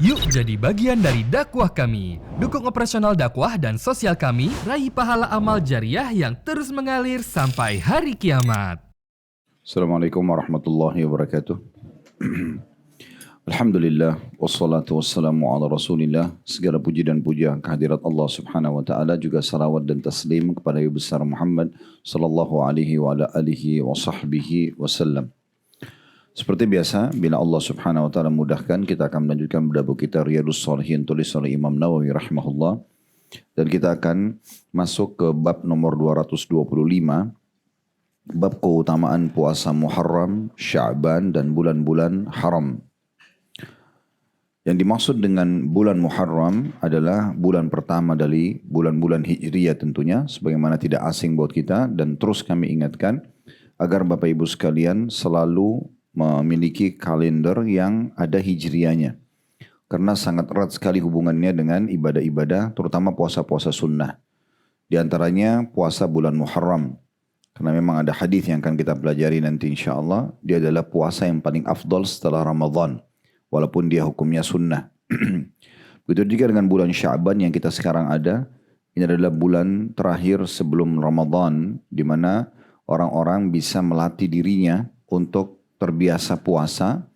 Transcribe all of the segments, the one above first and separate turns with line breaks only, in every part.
Yuk jadi bagian dari dakwah kami. Dukung operasional dakwah dan sosial kami, raih pahala amal jariah yang terus mengalir sampai hari kiamat.
Assalamualaikum warahmatullahi wabarakatuh. Alhamdulillah, wassalatu wassalamu ala rasulillah. Segala puji dan puja kehadirat Allah subhanahu wa ta'ala, juga salawat dan taslim kepada Ibu besar Muhammad sallallahu alaihi wa ala alihi wa sahbihi wasallam. Seperti biasa, bila Allah subhanahu wa ta'ala mudahkan, kita akan melanjutkan buku kita Riyadhus Shalihin tulis oleh Imam Nawawi rahimahullah. Dan kita akan masuk ke bab nomor 225, bab keutamaan puasa Muharram, Sya'ban dan bulan-bulan haram. Yang dimaksud dengan bulan Muharram adalah bulan pertama dari bulan-bulan Hijriyah tentunya, sebagaimana tidak asing buat kita, dan terus kami ingatkan agar Bapak Ibu sekalian selalu memiliki kalender yang ada hijriahnya. Karena sangat erat sekali hubungannya dengan ibadah-ibadah, terutama puasa-puasa sunnah. Di antaranya puasa bulan Muharram. Karena memang ada hadis yang akan kita pelajari nanti insyaAllah. Dia adalah puasa yang paling afdal setelah Ramadan. Walaupun dia hukumnya sunnah. Begitu juga dengan bulan Sya'ban yang kita sekarang ada. Ini adalah bulan terakhir sebelum Ramadan, di mana orang-orang bisa melatih dirinya untuk terbiasa puasa,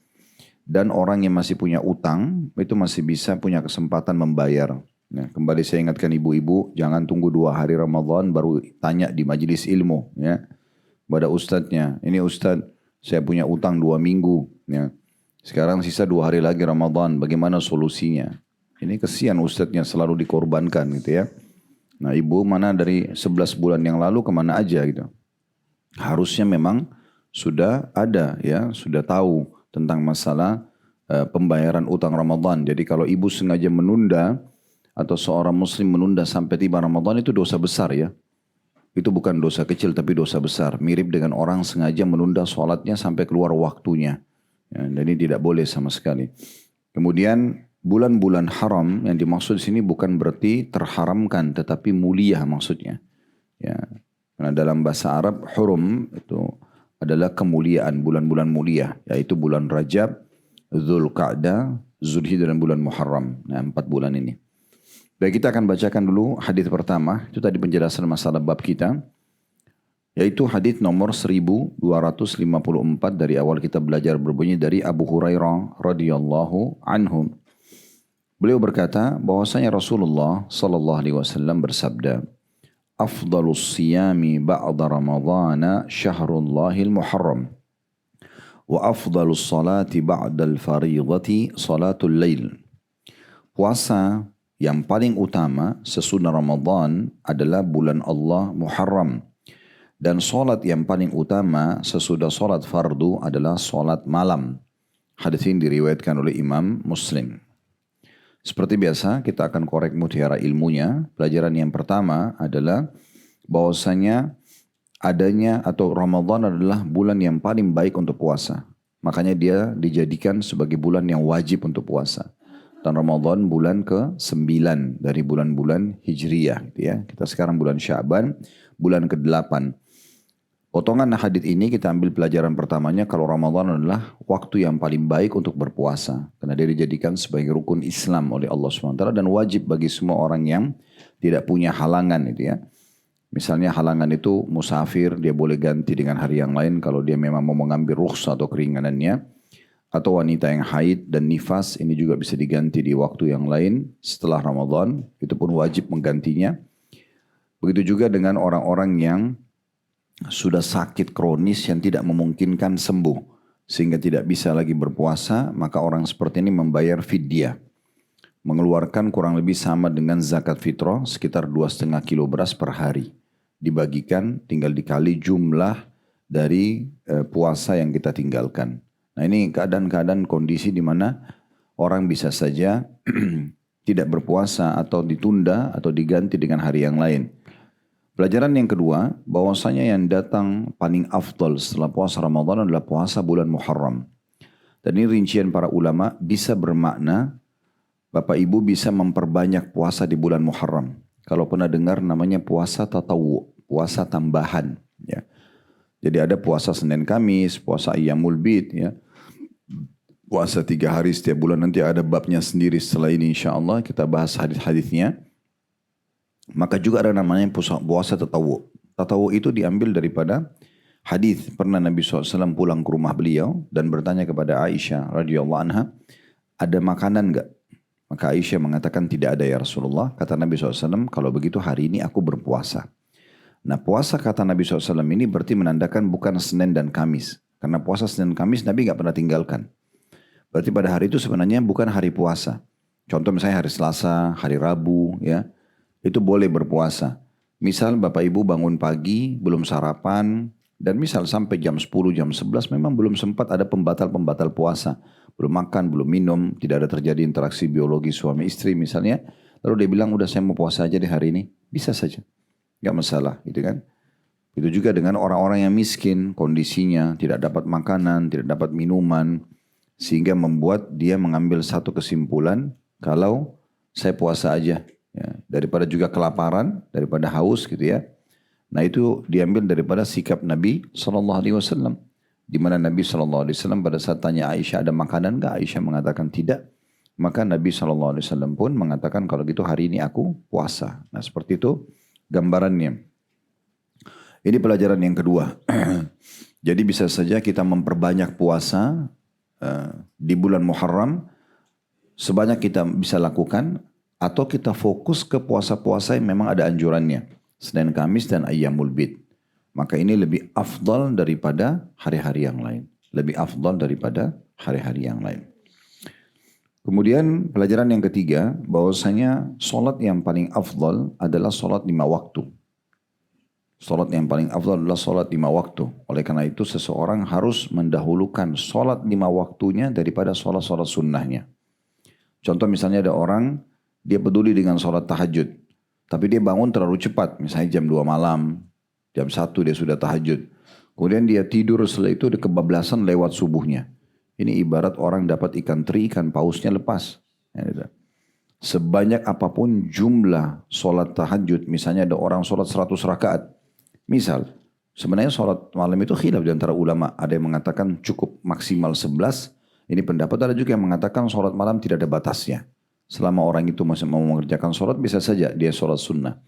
dan orang yang masih punya utang itu masih bisa punya kesempatan membayar. Nah, kembali saya ingatkan ibu-ibu, jangan tunggu 2 hari Ramadan baru tanya di majelis ilmu, ya, pada ustadznya. Ini ustadz, saya punya utang 2 minggu, ya. Sekarang sisa 2 hari lagi Ramadan, bagaimana solusinya? Ini kesian ustadznya selalu dikorbankan gitu ya. Nah, ibu mana dari 11 bulan yang lalu kemana aja gitu. Harusnya memang sudah ada ya, sudah tahu tentang masalah pembayaran utang Ramadan. Jadi kalau ibu sengaja menunda atau seorang muslim menunda sampai tiba Ramadan, itu dosa besar ya. Itu bukan dosa kecil tapi dosa besar. Mirip dengan orang sengaja menunda sholatnya sampai keluar waktunya. Ya, dan ini tidak boleh sama sekali. Kemudian bulan-bulan haram yang dimaksud di sini bukan berarti terharamkan, tetapi mulia maksudnya. Ya, karena dalam bahasa Arab hurum itu adalah kemuliaan, bulan-bulan mulia, yaitu bulan Rajab, Dzulqa'dah, Dzulhijjah dan bulan Muharram. Nah, 4 bulan ini. Baik, kita akan bacakan dulu hadis pertama. Itu tadi penjelasan masalah bab kita, yaitu hadis nomor 1254 dari awal kita belajar, berbunyi dari Abu Hurairah radhiyallahu anhu. Beliau berkata bahwasanya Rasulullah sallallahu alaihi wasallam bersabda, Afdalus siyami ba'da Ramadana syahrullahil muharram. Wa afdalus salati ba'dal faridati salatul lail. Puasa yang paling utama sesudah Ramadan adalah bulan Allah Muharram. Dan salat yang paling utama sesudah salat fardu adalah salat malam. Hadis ini diriwayatkan oleh Imam Muslim. Seperti biasa, kita akan korek mutiara ilmunya. Pelajaran yang pertama adalah bahwasanya adanya atau Ramadan adalah bulan yang paling baik untuk puasa. Makanya dia dijadikan sebagai bulan yang wajib untuk puasa. Dan Ramadan bulan ke-9 dari bulan-bulan Hijriyah. Gitu ya. Kita sekarang bulan Sya'ban, bulan ke-8. Potongan hadis ini kita ambil pelajaran pertamanya, kalau Ramadan adalah waktu yang paling baik untuk berpuasa. Karena dia dijadikan sebagai rukun Islam oleh Allah SWT dan wajib bagi semua orang yang tidak punya halangan itu ya. Misalnya halangan itu musafir, dia boleh ganti dengan hari yang lain kalau dia memang mau mengambil rukhsah atau keringanannya. Atau wanita yang haid dan nifas, ini juga bisa diganti di waktu yang lain setelah Ramadan. Itu pun wajib menggantinya. Begitu juga dengan orang-orang yang sudah sakit kronis yang tidak memungkinkan sembuh sehingga tidak bisa lagi berpuasa, maka orang seperti ini membayar fidyah, mengeluarkan kurang lebih sama dengan zakat fitrah, sekitar 2,5 kilo beras per hari, dibagikan tinggal dikali jumlah dari puasa yang kita tinggalkan. Nah, ini keadaan-keadaan kondisi di mana orang bisa saja tidak berpuasa atau ditunda atau diganti dengan hari yang lain. Pelajaran yang kedua, bahwasanya yang datang paling afdal setelah puasa Ramadan adalah puasa bulan Muharram. Dan ini rincian para ulama bisa bermakna Bapak Ibu bisa memperbanyak puasa di bulan Muharram. Kalau pernah dengar namanya puasa tatawu, puasa tambahan. Ya. Jadi ada puasa Senin Kamis, puasa Ayyamul Bid. Ya. puasa 3 hari setiap bulan. Nanti ada babnya sendiri setelah ini insya Allah kita bahas hadis-hadisnya. Maka juga ada namanya puasa tatawu. Tatawu itu diambil daripada hadis pernah Nabi SAW pulang ke rumah beliau dan bertanya kepada Aisyah radhiyallahu anha, ada makanan enggak? Maka Aisyah mengatakan tidak ada ya Rasulullah. Kata Nabi SAW, kalau begitu hari ini aku berpuasa. Nah puasa kata Nabi SAW ini berarti menandakan bukan Senin dan Kamis. Karena puasa Senin dan Kamis Nabi nggak pernah tinggalkan. Berarti pada hari itu sebenarnya bukan hari puasa. Contoh misalnya hari Selasa, hari Rabu ya. Itu boleh berpuasa. Misal Bapak Ibu bangun pagi, belum sarapan. Dan misal sampai jam 10, jam 11 memang belum sempat ada pembatal-pembatal puasa. Belum makan, belum minum, tidak ada terjadi interaksi biologi suami istri misalnya. Lalu dia bilang udah saya mau puasa aja di hari ini. Bisa saja. Gak masalah gitu kan. Itu juga dengan orang-orang yang miskin kondisinya tidak dapat makanan, tidak dapat minuman. Sehingga membuat dia mengambil satu kesimpulan kalau saya puasa aja. Ya, daripada juga kelaparan, daripada haus gitu ya. Nah itu diambil daripada sikap Nabi SAW. Di mana Nabi SAW pada saat tanya Aisyah ada makanan gak? Aisyah mengatakan tidak. Maka Nabi SAW pun mengatakan kalau gitu hari ini aku puasa. Nah seperti itu gambarannya. Ini pelajaran yang kedua. Jadi bisa saja kita memperbanyak puasa di bulan Muharram sebanyak kita bisa lakukan, atau kita fokus ke puasa-puasa yang memang ada anjurannya, Senin, Kamis dan Ayyamul Bid. Maka ini lebih afdal daripada hari-hari yang lain. Lebih afdal daripada hari-hari yang lain. Kemudian pelajaran yang ketiga, bahwasanya solat yang paling afdal adalah solat 5 waktu. Solat yang paling afdal adalah solat 5 waktu. Oleh karena itu seseorang harus mendahulukan solat 5 waktunya daripada solat-solat sunnahnya. Contoh misalnya ada orang, dia peduli dengan solat tahajud. Tapi dia bangun terlalu cepat, misalnya jam 2 malam, jam 1 dia sudah tahajud. Kemudian dia tidur setelah itu dia kebablasan lewat subuhnya. Ini ibarat orang dapat ikan teri, ikan pausnya lepas. Sebanyak apapun jumlah solat tahajud, misalnya ada orang solat 100 rakaat. Misal, sebenarnya solat malam itu khilaf di antara ulama. Ada yang mengatakan cukup maksimal 11. Ini pendapat, ada juga yang mengatakan solat malam tidak ada batasnya. Selama orang itu masih mau mengerjakan solat, bisa saja dia solat sunnah.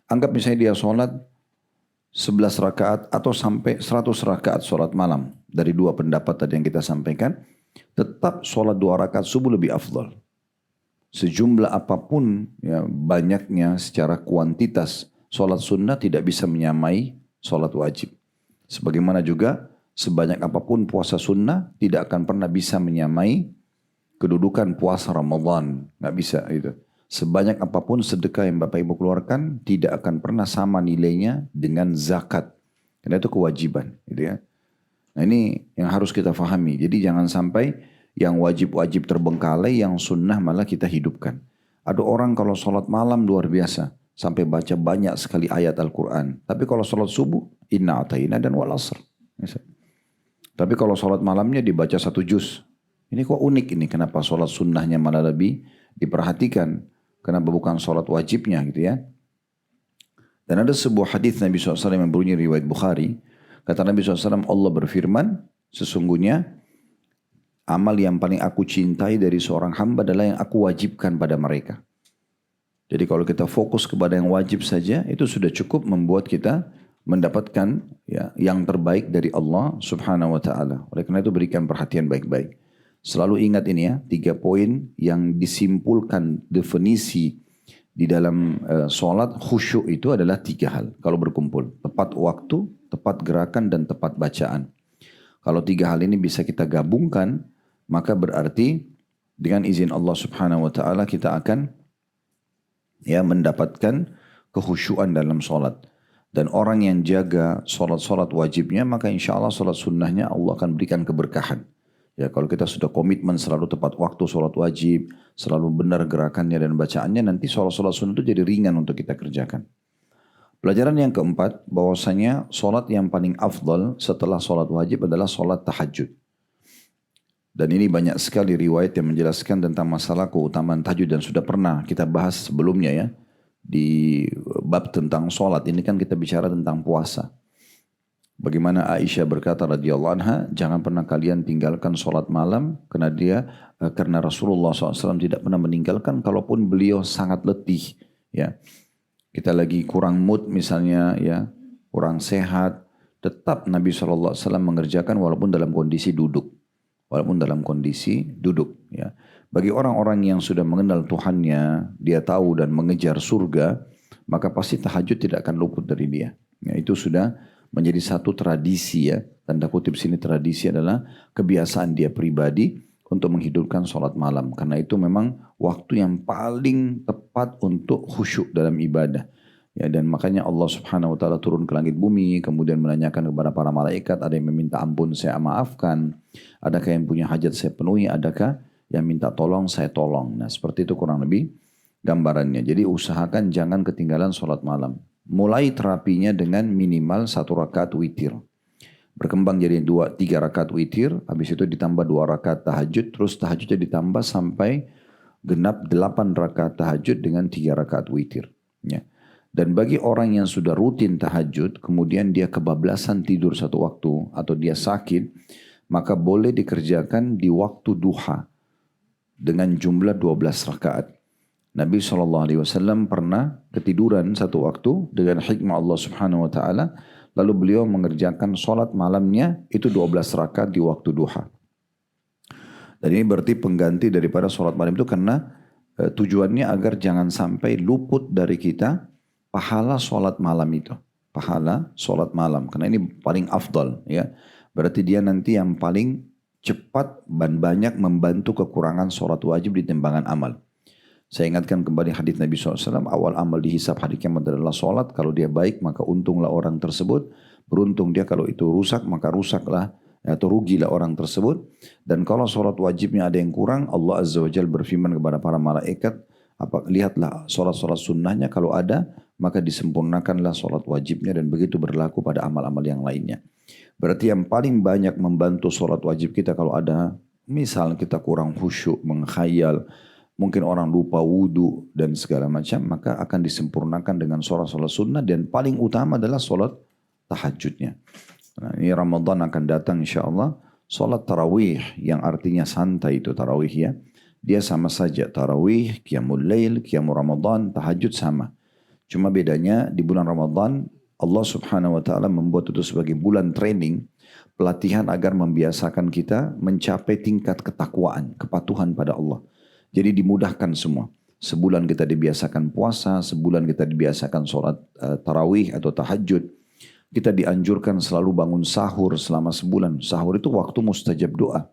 Anggap misalnya dia solat 11 rakaat atau sampai 100 rakaat solat malam. Dari dua pendapat tadi yang kita sampaikan, tetap solat 2 rakaat subuh lebih afdal. Sejumlah apapun ya, banyaknya secara kuantitas, solat sunnah tidak bisa menyamai solat wajib. Sebagaimana juga sebanyak apapun puasa sunnah tidak akan pernah bisa menyamai kedudukan puasa Ramadan. Nggak bisa gitu. Sebanyak apapun sedekah yang Bapak Ibu keluarkan tidak akan pernah sama nilainya dengan zakat. Karena itu kewajiban. Gitu ya. Nah ini yang harus kita fahami. Jadi jangan sampai yang wajib-wajib terbengkalai, yang sunnah malah kita hidupkan. Ada orang kalau sholat malam luar biasa. Sampai baca banyak sekali ayat Al-Quran. Tapi kalau sholat subuh, inna atayna dan wal asr. Tapi kalau sholat malamnya dibaca 1 juz. Ini kok unik ini, kenapa sholat sunnahnya malah lebih diperhatikan. Kenapa bukan sholat wajibnya gitu ya. Dan ada sebuah hadis Nabi SAW yang berbunyi riwayat Bukhari. Kata Nabi SAW, Allah berfirman, sesungguhnya amal yang paling aku cintai dari seorang hamba adalah yang aku wajibkan pada mereka. Jadi kalau kita fokus kepada yang wajib saja, itu sudah cukup membuat kita mendapatkan ya, yang terbaik dari Allah Subhanahu wa ta'ala. Oleh karena itu berikan perhatian baik-baik. Selalu ingat ini ya, 3 poin yang disimpulkan definisi di dalam sholat khusyuk itu adalah 3 hal. Kalau berkumpul, tepat waktu, tepat gerakan, dan tepat bacaan. Kalau 3 hal ini bisa kita gabungkan, maka berarti dengan izin Allah Subhanahu wa ta'ala kita akan ya mendapatkan kekhusyuan dalam sholat. Dan orang yang jaga sholat-sholat wajibnya, maka insya Allah sholat sunnahnya Allah akan berikan keberkahan. Ya kalau kita sudah komitmen selalu tepat waktu sholat wajib, selalu benar gerakannya dan bacaannya, nanti sholat-sholat sunnah itu jadi ringan untuk kita kerjakan. Pelajaran yang keempat, bahwasanya sholat yang paling afdal setelah sholat wajib adalah sholat tahajud. Dan ini banyak sekali riwayat yang menjelaskan tentang masalah keutamaan tahajud dan sudah pernah kita bahas sebelumnya ya. Di bab tentang sholat ini kan kita bicara tentang puasa. Bagaimana Aisyah berkata radhiyallahu anha, jangan pernah kalian tinggalkan sholat malam karena Rasulullah SAW tidak pernah meninggalkan kalaupun beliau sangat letih. Ya, kita lagi kurang mood misalnya, ya, kurang sehat, tetap Nabi SAW mengerjakan walaupun dalam kondisi duduk, Ya, bagi orang-orang yang sudah mengenal Tuhannya, dia tahu dan mengejar surga, maka pasti tahajud tidak akan luput dari dia. Ya, itu sudah menjadi satu tradisi, ya. Tanda kutip sini tradisi adalah kebiasaan dia pribadi untuk menghidupkan sholat malam. Karena itu memang waktu yang paling tepat untuk khusyuk dalam ibadah. Ya, dan makanya Allah Subhanahu wa taala turun ke langit bumi, kemudian menanyakan kepada para malaikat, ada yang meminta ampun saya maafkan, adakah yang punya hajat saya penuhi, adakah yang minta tolong saya tolong. Nah, seperti itu kurang lebih gambarannya. Jadi usahakan jangan ketinggalan sholat malam. Mulai terapinya dengan minimal 1 rakaat witir. Berkembang jadi 2-3 rakaat witir, habis itu ditambah 2 rakaat tahajud, terus tahajudnya ditambah sampai genap 8 rakaat tahajud dengan 3 rakaat witir. Ya. Dan bagi orang yang sudah rutin tahajud, kemudian dia kebablasan tidur satu waktu, atau dia sakit, maka boleh dikerjakan di waktu duha dengan jumlah 12 rakaat. Nabi SAW pernah ketiduran satu waktu dengan hikmah Allah Subhanahu Wa Taala, lalu beliau mengerjakan sholat malamnya itu 12 rakaat di waktu duha. Dan ini berarti pengganti daripada sholat malam itu karena tujuannya agar jangan sampai luput dari kita pahala sholat malam itu. Pahala sholat malam, karena ini paling afdal, ya. Berarti dia nanti yang paling cepat dan banyak membantu kekurangan sholat wajib di timbangan amal. Saya ingatkan kembali hadis Nabi SAW, awal amal dihisab hari kiamat adalah sholat. Kalau dia baik maka untunglah orang tersebut. Beruntung dia kalau itu rusak maka rusaklah atau rugilah orang tersebut. Dan kalau sholat wajibnya ada yang kurang, Allah Azza wa Jalla berfirman kepada para malaikat, lihatlah sholat-sholat sunnahnya, kalau ada maka disempurnakanlah sholat wajibnya, dan begitu berlaku pada amal-amal yang lainnya. Berarti yang paling banyak membantu sholat wajib kita kalau ada, misal kita kurang khusyuk, mengkhayal, mungkin orang lupa wudu dan segala macam, maka akan disempurnakan dengan sholat-sholat sunnah, dan paling utama adalah sholat tahajudnya. Nah, ini Ramadan akan datang insya Allah. Sholat tarawih yang artinya santai itu tarawih, ya. Dia sama saja, tarawih, qiyamul lail, qiyamul Ramadan, tahajud sama. Cuma bedanya di bulan Ramadan Allah Subhanahu Wa Taala membuat itu sebagai bulan training, pelatihan agar membiasakan kita mencapai tingkat ketakwaan, kepatuhan pada Allah. Jadi dimudahkan semua. Sebulan kita dibiasakan puasa, sebulan kita dibiasakan sholat tarawih atau tahajud. Kita dianjurkan selalu bangun sahur selama sebulan. Sahur itu waktu mustajab doa.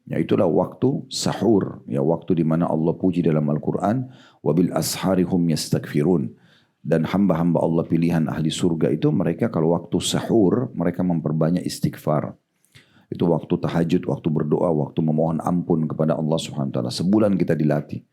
Ya, itulah waktu sahur. Ya, waktu di mana Allah puji dalam Al-Quran, wabil asharihum yastakfirun. Dan hamba-hamba Allah pilihan ahli surga itu, mereka kalau waktu sahur, mereka memperbanyak istighfar. Itu waktu tahajud, waktu berdoa, waktu memohon ampun kepada Allah Subhanahu Wa Taala. Sebulan kita dilatih.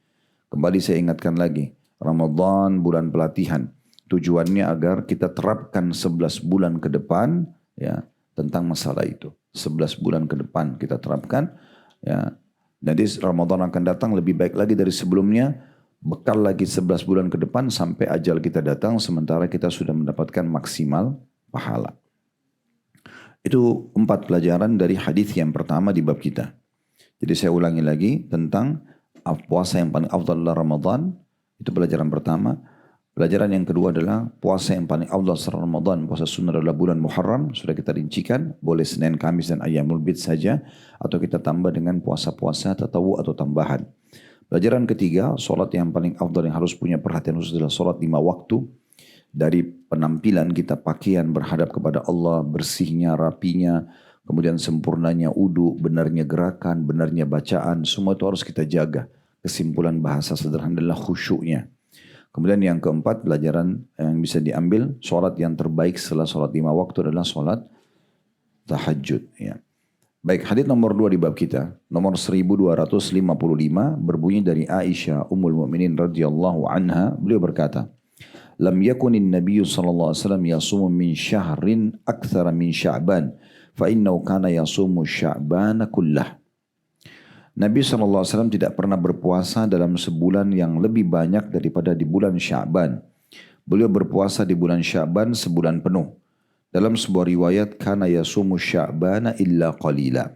Kembali saya ingatkan lagi, Ramadan bulan pelatihan. Tujuannya agar kita terapkan 11 bulan ke depan, ya, tentang masalah itu. 11 bulan ke depan kita terapkan, ya. Nanti Ramadan akan datang lebih baik lagi dari sebelumnya. Bekal lagi 11 bulan ke depan sampai ajal kita datang, sementara kita sudah mendapatkan maksimal pahala. Itu 4 pelajaran dari hadis yang pertama di bab kita. Jadi saya ulangi lagi tentang puasa yang paling afdal adalah Ramadan. Itu pelajaran pertama. Pelajaran yang kedua adalah puasa yang paling afdal setelah Ramadan. Puasa sunnah adalah bulan Muharram. Sudah kita rincikan. Boleh Senin, Kamis dan Ayyamul Bid saja. Atau kita tambah dengan puasa-puasa tatawu atau tambahan. Pelajaran ketiga, solat yang paling afdal yang harus punya perhatian khusus adalah solat 5 waktu. Dari penampilan kita, pakaian berhadap kepada Allah, bersihnya, rapinya, kemudian sempurnanya udu, benarnya gerakan, benarnya bacaan, semua itu harus kita jaga. Kesimpulan bahasa sederhana adalah khusyuknya. Kemudian yang keempat, pelajaran yang bisa diambil, solat yang terbaik setelah solat 5 waktu adalah solat tahajud. Ya. Baik, hadits nomor 2 di bab kita, nomor 1255, berbunyi dari Aisyah Ummul Mukminin radhiyallahu anha, beliau berkata, Lam yakunin Nabi sallallahu alaihi wasallam yasumu min syahrin akthara min Sya'ban, fa innahu kana yasumu Sya'ban kullah. Nabi sallallahu alaihi wasallam tidak pernah berpuasa dalam sebulan yang lebih banyak daripada di bulan Sya'ban. Beliau berpuasa di bulan Sya'ban sebulan penuh. Dalam sebuah riwayat, kana yasumu sya'bana illa qalila.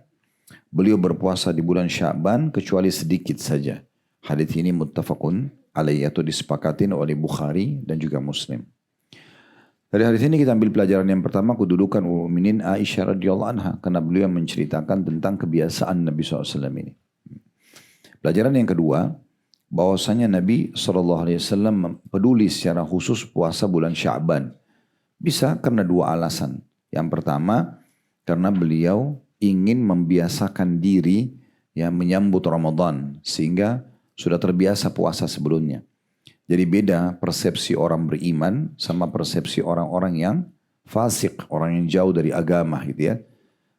Beliau berpuasa di bulan Sya'ban kecuali sedikit saja. Hadits ini muttafaqun alaih atau disepakatin oleh Bukhari dan juga Muslim. Dari hadis ini kita ambil pelajaran yang pertama, kedudukan Ummul Mukminin Aisyah radhiyallahu anha, karena beliau menceritakan tentang kebiasaan Nabi SAW ini. Pelajaran yang kedua, bahwasanya Nabi SAW peduli secara khusus puasa bulan Sya'ban. Bisa karena dua alasan. Yang pertama, karena beliau ingin membiasakan diri yang menyambut Ramadan, sehingga sudah terbiasa puasa sebelumnya. Jadi beda persepsi orang beriman sama persepsi orang-orang yang fasik, orang yang jauh dari agama gitu ya.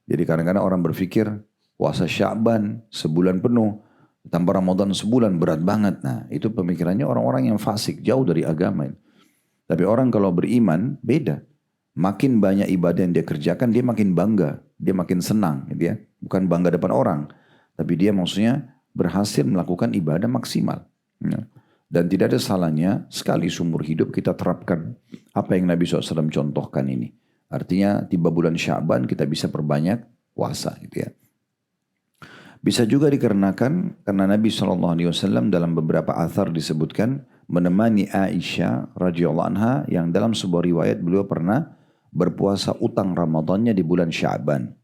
Jadi kadang-kadang orang berpikir puasa Sya'ban sebulan penuh, tanpa Ramadan sebulan berat banget. Nah itu pemikirannya orang-orang yang fasik, jauh dari agama. Tapi orang kalau beriman beda. Makin banyak ibadah yang dia kerjakan, dia makin bangga, dia makin senang gitu ya. Bukan bangga depan orang, tapi dia maksudnya berhasil melakukan ibadah maksimal. Ya. Dan tidak ada salahnya sekali seumur hidup kita terapkan apa yang Nabi SAW contohkan ini. Artinya tiba bulan Sya'ban kita bisa perbanyak puasa gitu ya. Bisa juga dikarenakan karena Nabi SAW dalam beberapa athar disebutkan menemani Aisyah radhiyallahu anha yang dalam sebuah riwayat beliau pernah berpuasa utang Ramadannya di bulan Sya'ban.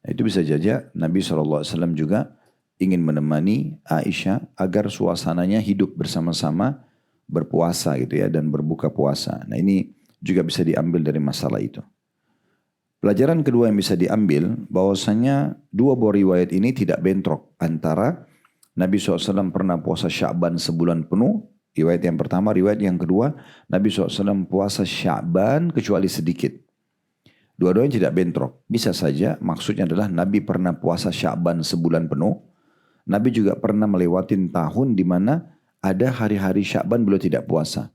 Itu bisa saja Nabi SAW juga ingin menemani Aisyah agar suasananya hidup bersama-sama berpuasa gitu ya dan berbuka puasa. Nah ini juga bisa diambil dari masalah itu. Pelajaran kedua yang bisa diambil bahwasanya dua buah riwayat ini tidak bentrok antara Nabi SAW pernah puasa Sya'ban sebulan penuh. Riwayat yang pertama, riwayat yang kedua Nabi SAW puasa Sya'ban kecuali sedikit. Dua-duanya tidak bentrok. Bisa saja maksudnya adalah Nabi pernah puasa Sya'ban sebulan penuh. Nabi juga pernah melewatin tahun di mana ada hari-hari Sya'ban beliau tidak puasa.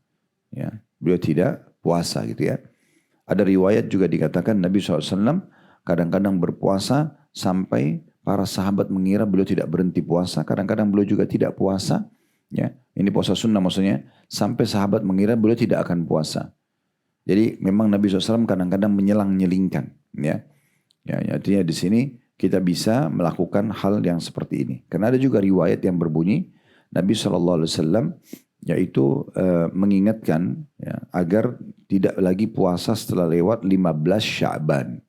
Ya, beliau tidak puasa gitu ya. Ada riwayat juga dikatakan Nabi SAW kadang-kadang berpuasa sampai para sahabat mengira beliau tidak berhenti puasa. Kadang-kadang beliau juga tidak puasa. Ya, ini puasa sunnah maksudnya. Sampai sahabat mengira beliau tidak akan puasa. Jadi memang Nabi SAW kadang-kadang menyelang-nyelingkan. Ya, artinya di sini kita bisa melakukan hal yang seperti ini. Karena ada juga riwayat yang berbunyi Nabi SAW yaitu mengingatkan ya, agar tidak lagi puasa setelah lewat 15 Sya'ban.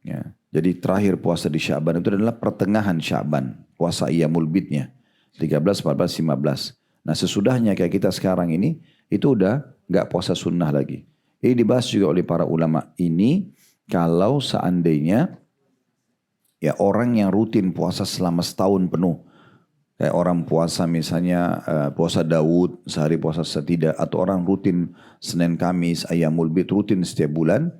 Ya, jadi terakhir puasa di Sya'ban itu adalah pertengahan Sya'ban. Puasa Iyamul Bidnya. 13, 14, 15. Nah sesudahnya kayak kita sekarang ini itu udah gak puasa sunnah lagi. Ini dibahas juga oleh para ulama. Ini kalau seandainya ya orang yang rutin puasa selama setahun penuh. Kayak orang puasa misalnya puasa Daud, sehari puasa setidak. Atau orang rutin Senin Kamis, Ayyamul Bid, rutin setiap bulan.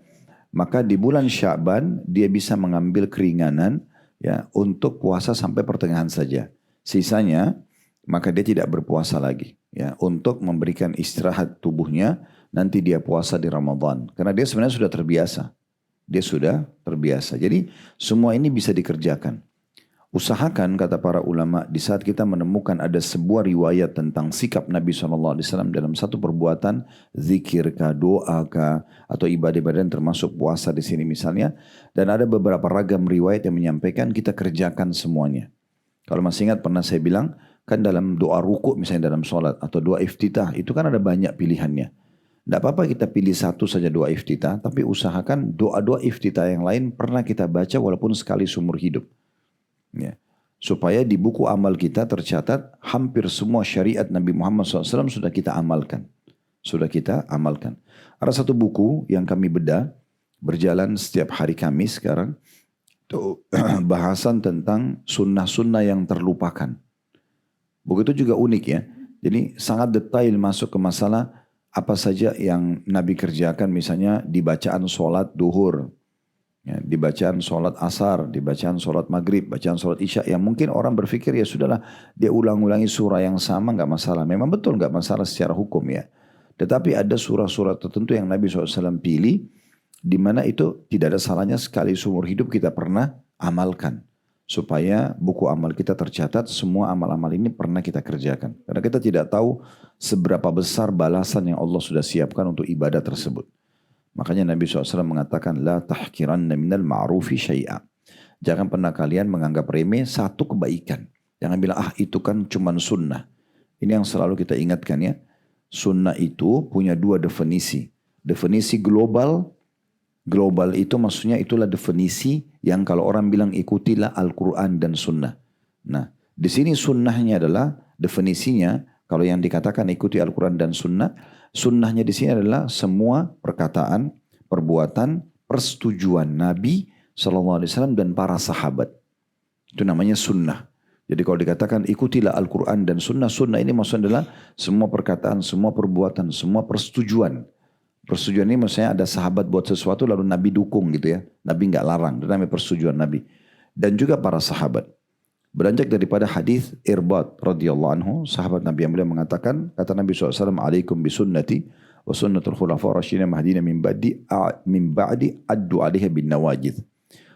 Maka di bulan Sya'ban dia bisa mengambil keringanan ya untuk puasa sampai pertengahan saja. Sisanya maka dia tidak berpuasa lagi. Ya, untuk memberikan istirahat tubuhnya, nanti dia puasa di Ramadan. Karena dia sebenarnya sudah terbiasa. Dia sudah terbiasa. Jadi semua ini bisa dikerjakan. Usahakan kata para ulama di saat kita menemukan ada sebuah riwayat tentang sikap Nabi SAW dalam satu perbuatan, zikir kah, doa kah, atau ibadah-ibadah termasuk puasa di sini misalnya. Dan ada beberapa ragam riwayat yang menyampaikan kita kerjakan semuanya. Kalau masih ingat pernah saya bilang, kan dalam doa ruku misalnya dalam sholat atau doa iftitah itu kan ada banyak pilihannya. Tidak apa-apa kita pilih satu saja doa iftitah, tapi usahakan doa-doa iftitah yang lain pernah kita baca walaupun sekali seumur hidup. Ya. Supaya di buku amal kita tercatat hampir semua syariat Nabi Muhammad SAW sudah kita amalkan. Sudah kita amalkan. Ada satu buku yang kami bedah, berjalan setiap hari Kamis sekarang, itu bahasan tentang sunnah-sunnah yang terlupakan. Buku itu juga unik ya. Jadi sangat detail masuk ke masalah apa saja yang Nabi kerjakan, misalnya di bacaan sholat duhur, ya, di bacaan sholat asar, di bacaan sholat maghrib, bacaan sholat isya. Yang mungkin orang berpikir ya sudahlah dia ulang-ulangi surah yang sama nggak masalah. Memang betul nggak masalah secara hukum ya. Tetapi ada surah-surah tertentu yang Nabi SAW pilih, di mana itu tidak ada salahnya sekali seumur hidup kita pernah amalkan. Supaya buku amal kita tercatat semua amal-amal ini pernah kita kerjakan. Karena kita tidak tahu seberapa besar balasan yang Allah sudah siapkan untuk ibadah tersebut. Makanya Nabi SAW mengatakan, la tahkiranna minal ma'rufi syai'a. Jangan pernah kalian menganggap remeh satu kebaikan. Jangan bilang, itu kan cuman sunnah. Ini yang selalu kita ingatkan ya. Sunnah itu punya dua definisi. Definisi global. Global itu maksudnya itulah definisi yang kalau orang bilang ikutilah Al-Quran dan sunnah. Nah, di sini sunnahnya adalah definisinya, kalau yang dikatakan ikuti Al-Quran dan sunnah, sunnahnya di sini adalah semua perkataan, perbuatan, persetujuan Nabi SAW dan para sahabat. Itu namanya sunnah. Jadi kalau dikatakan ikutilah Al-Quran dan sunnah, sunnah ini maksudnya adalah semua perkataan, semua perbuatan, semua persetujuan. Persetujuan ini maksudnya ada sahabat buat sesuatu lalu Nabi dukung gitu ya. Nabi nggak larang, itu namanya persetujuan Nabi. Dan juga para sahabat. Beranjak daripada hadis Irbad radhiyallahu anhu, sahabat Nabi yang beliau mengatakan, kata Nabi SAW, alaikum bisunnati wa sunnatul khulafa rasyidin mahdina min ba'di addu alaiha bin nawajid.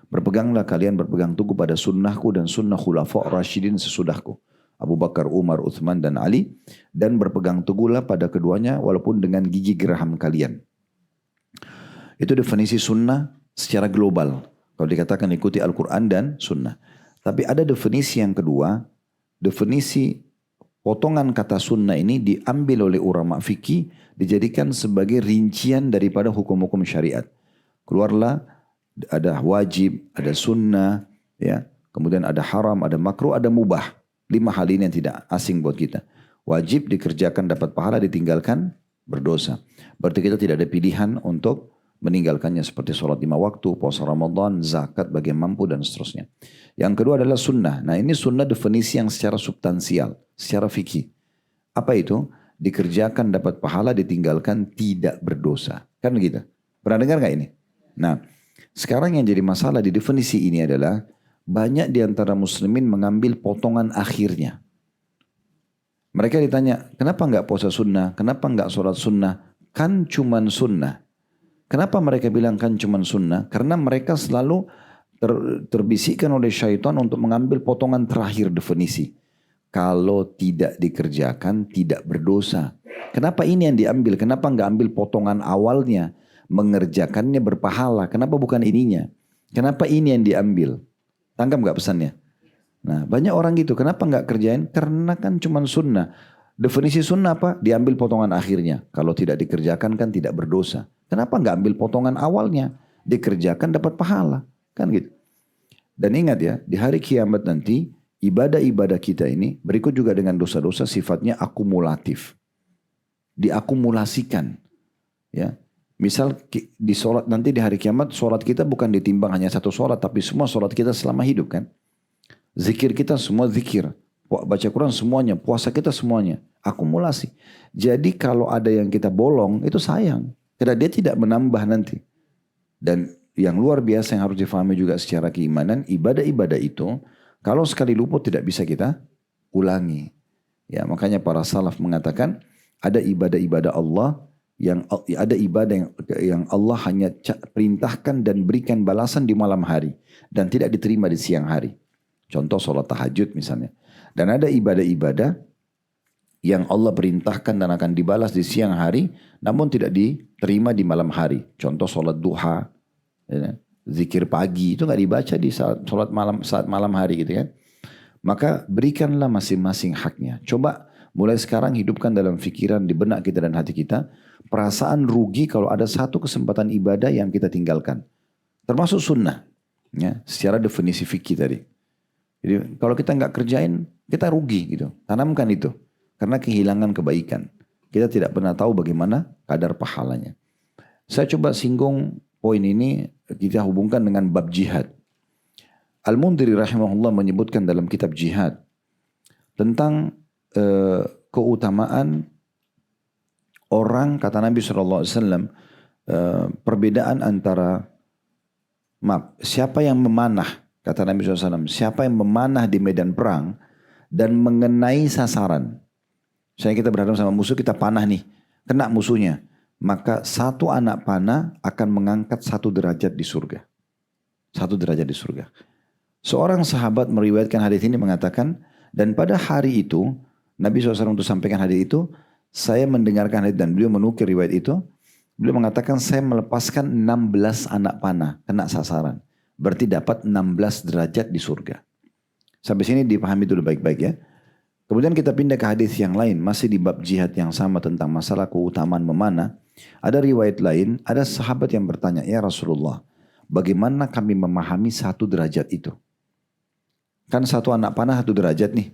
Berpeganglah kalian berpegang teguh pada sunnahku dan sunnah khulafa rasyidin sesudahku. Abu Bakar, Umar, Uthman dan Ali. Dan berpegang teguhlah pada keduanya walaupun dengan gigi geraham kalian. Itu definisi sunnah secara global. Kalau dikatakan ikuti Al-Quran dan sunnah. Tapi ada definisi yang kedua. Definisi potongan kata sunnah ini diambil oleh ulama fikih. Dijadikan sebagai rincian daripada hukum-hukum syariat. Keluarlah ada wajib, ada sunnah. Ya. Kemudian ada haram, ada makruh, ada mubah. 5 hal ini yang tidak asing buat kita. Wajib dikerjakan dapat pahala, ditinggalkan berdosa. Berarti kita tidak ada pilihan untuk meninggalkannya seperti sholat 5 waktu, puasa Ramadan, zakat bagi yang mampu dan seterusnya. Yang kedua adalah sunnah. Nah ini sunnah definisi yang secara substansial, secara fikih. Apa itu? Dikerjakan dapat pahala, ditinggalkan tidak berdosa. Kan begitu? Pernah dengar gak ini? Nah sekarang yang jadi masalah di definisi ini adalah banyak di antara muslimin mengambil potongan akhirnya. Mereka ditanya, kenapa enggak puasa sunnah? Kenapa enggak sholat sunnah? Kan cuman sunnah. Kenapa mereka bilang kan cuman sunnah? Karena mereka selalu terbisikkan oleh syaitan untuk mengambil potongan terakhir definisi. Kalau tidak dikerjakan, tidak berdosa. Kenapa ini yang diambil? Kenapa enggak ambil potongan awalnya? Mengerjakannya berpahala. Kenapa bukan ininya? Kenapa ini yang diambil? Tangkap gak pesannya? Nah banyak orang gitu. Kenapa gak kerjain? Karena kan cuma sunnah. Definisi sunnah apa? Diambil potongan akhirnya. Kalau tidak dikerjakan kan tidak berdosa. Kenapa gak ambil potongan awalnya? Dikerjakan dapat pahala. Kan gitu. Dan ingat ya. Di hari kiamat nanti. Ibadah-ibadah kita ini. Berikut juga dengan dosa-dosa sifatnya akumulatif. Diakumulasikan. Ya. Misal di sholat nanti di hari kiamat, sholat kita bukan ditimbang hanya satu sholat, tapi semua sholat kita selama hidup kan. Zikir kita semua zikir. Baca Quran semuanya, puasa kita semuanya. Akumulasi. Jadi kalau ada yang kita bolong, itu sayang. Karena dia tidak menambah nanti. Dan yang luar biasa yang harus difahami juga secara keimanan, ibadah-ibadah itu, kalau sekali luput tidak bisa kita ulangi. Ya, makanya para salaf mengatakan, ada ibadah-ibadah Allah, yang ada ibadah yang Allah hanya perintahkan dan berikan balasan di malam hari dan tidak diterima di siang hari. Contoh sholat tahajud misalnya. Dan ada ibadah-ibadah yang Allah perintahkan dan akan dibalas di siang hari namun tidak diterima di malam hari. Contoh sholat duha, ya, zikir pagi itu nggak dibaca di saat malam hari gitu kan. Maka berikanlah masing-masing haknya. Coba mulai sekarang hidupkan dalam fikiran di benak kita dan hati kita perasaan rugi kalau ada satu kesempatan ibadah yang kita tinggalkan. Termasuk sunnah. Ya, secara definisi fikih tadi. Jadi kalau kita nggak kerjain, kita rugi gitu. Tanamkan itu. Karena kehilangan kebaikan. Kita tidak pernah tahu bagaimana kadar pahalanya. Saya coba singgung poin ini, kita hubungkan dengan bab jihad. Al-Mundhiri rahimahullah menyebutkan dalam kitab jihad tentang keutamaan orang, kata Nabi SAW, perbedaan antara siapa yang memanah, kata Nabi SAW, siapa yang memanah di medan perang dan mengenai sasaran. Misalnya kita berhadapan sama musuh, kita panah nih, kena musuhnya. Maka satu anak panah akan mengangkat 1 derajat di surga. 1 derajat di surga. Seorang sahabat meriwayatkan hadis ini mengatakan, dan pada hari itu, Nabi SAW untuk sampaikan hadis itu, saya mendengarkan hadis dan beliau menukir riwayat itu, Beliau mengatakan saya melepaskan 16 anak panah kena sasaran. Berarti dapat 16 derajat di surga. Sampai sini dipahami dulu baik-baik ya. Kemudian kita pindah ke hadis yang lain. Masih di bab jihad yang sama tentang masalah keutamaan memanah. Ada riwayat lain, ada sahabat yang bertanya, ya Rasulullah, bagaimana kami memahami 1 derajat itu? Kan 1 anak panah 1 derajat nih.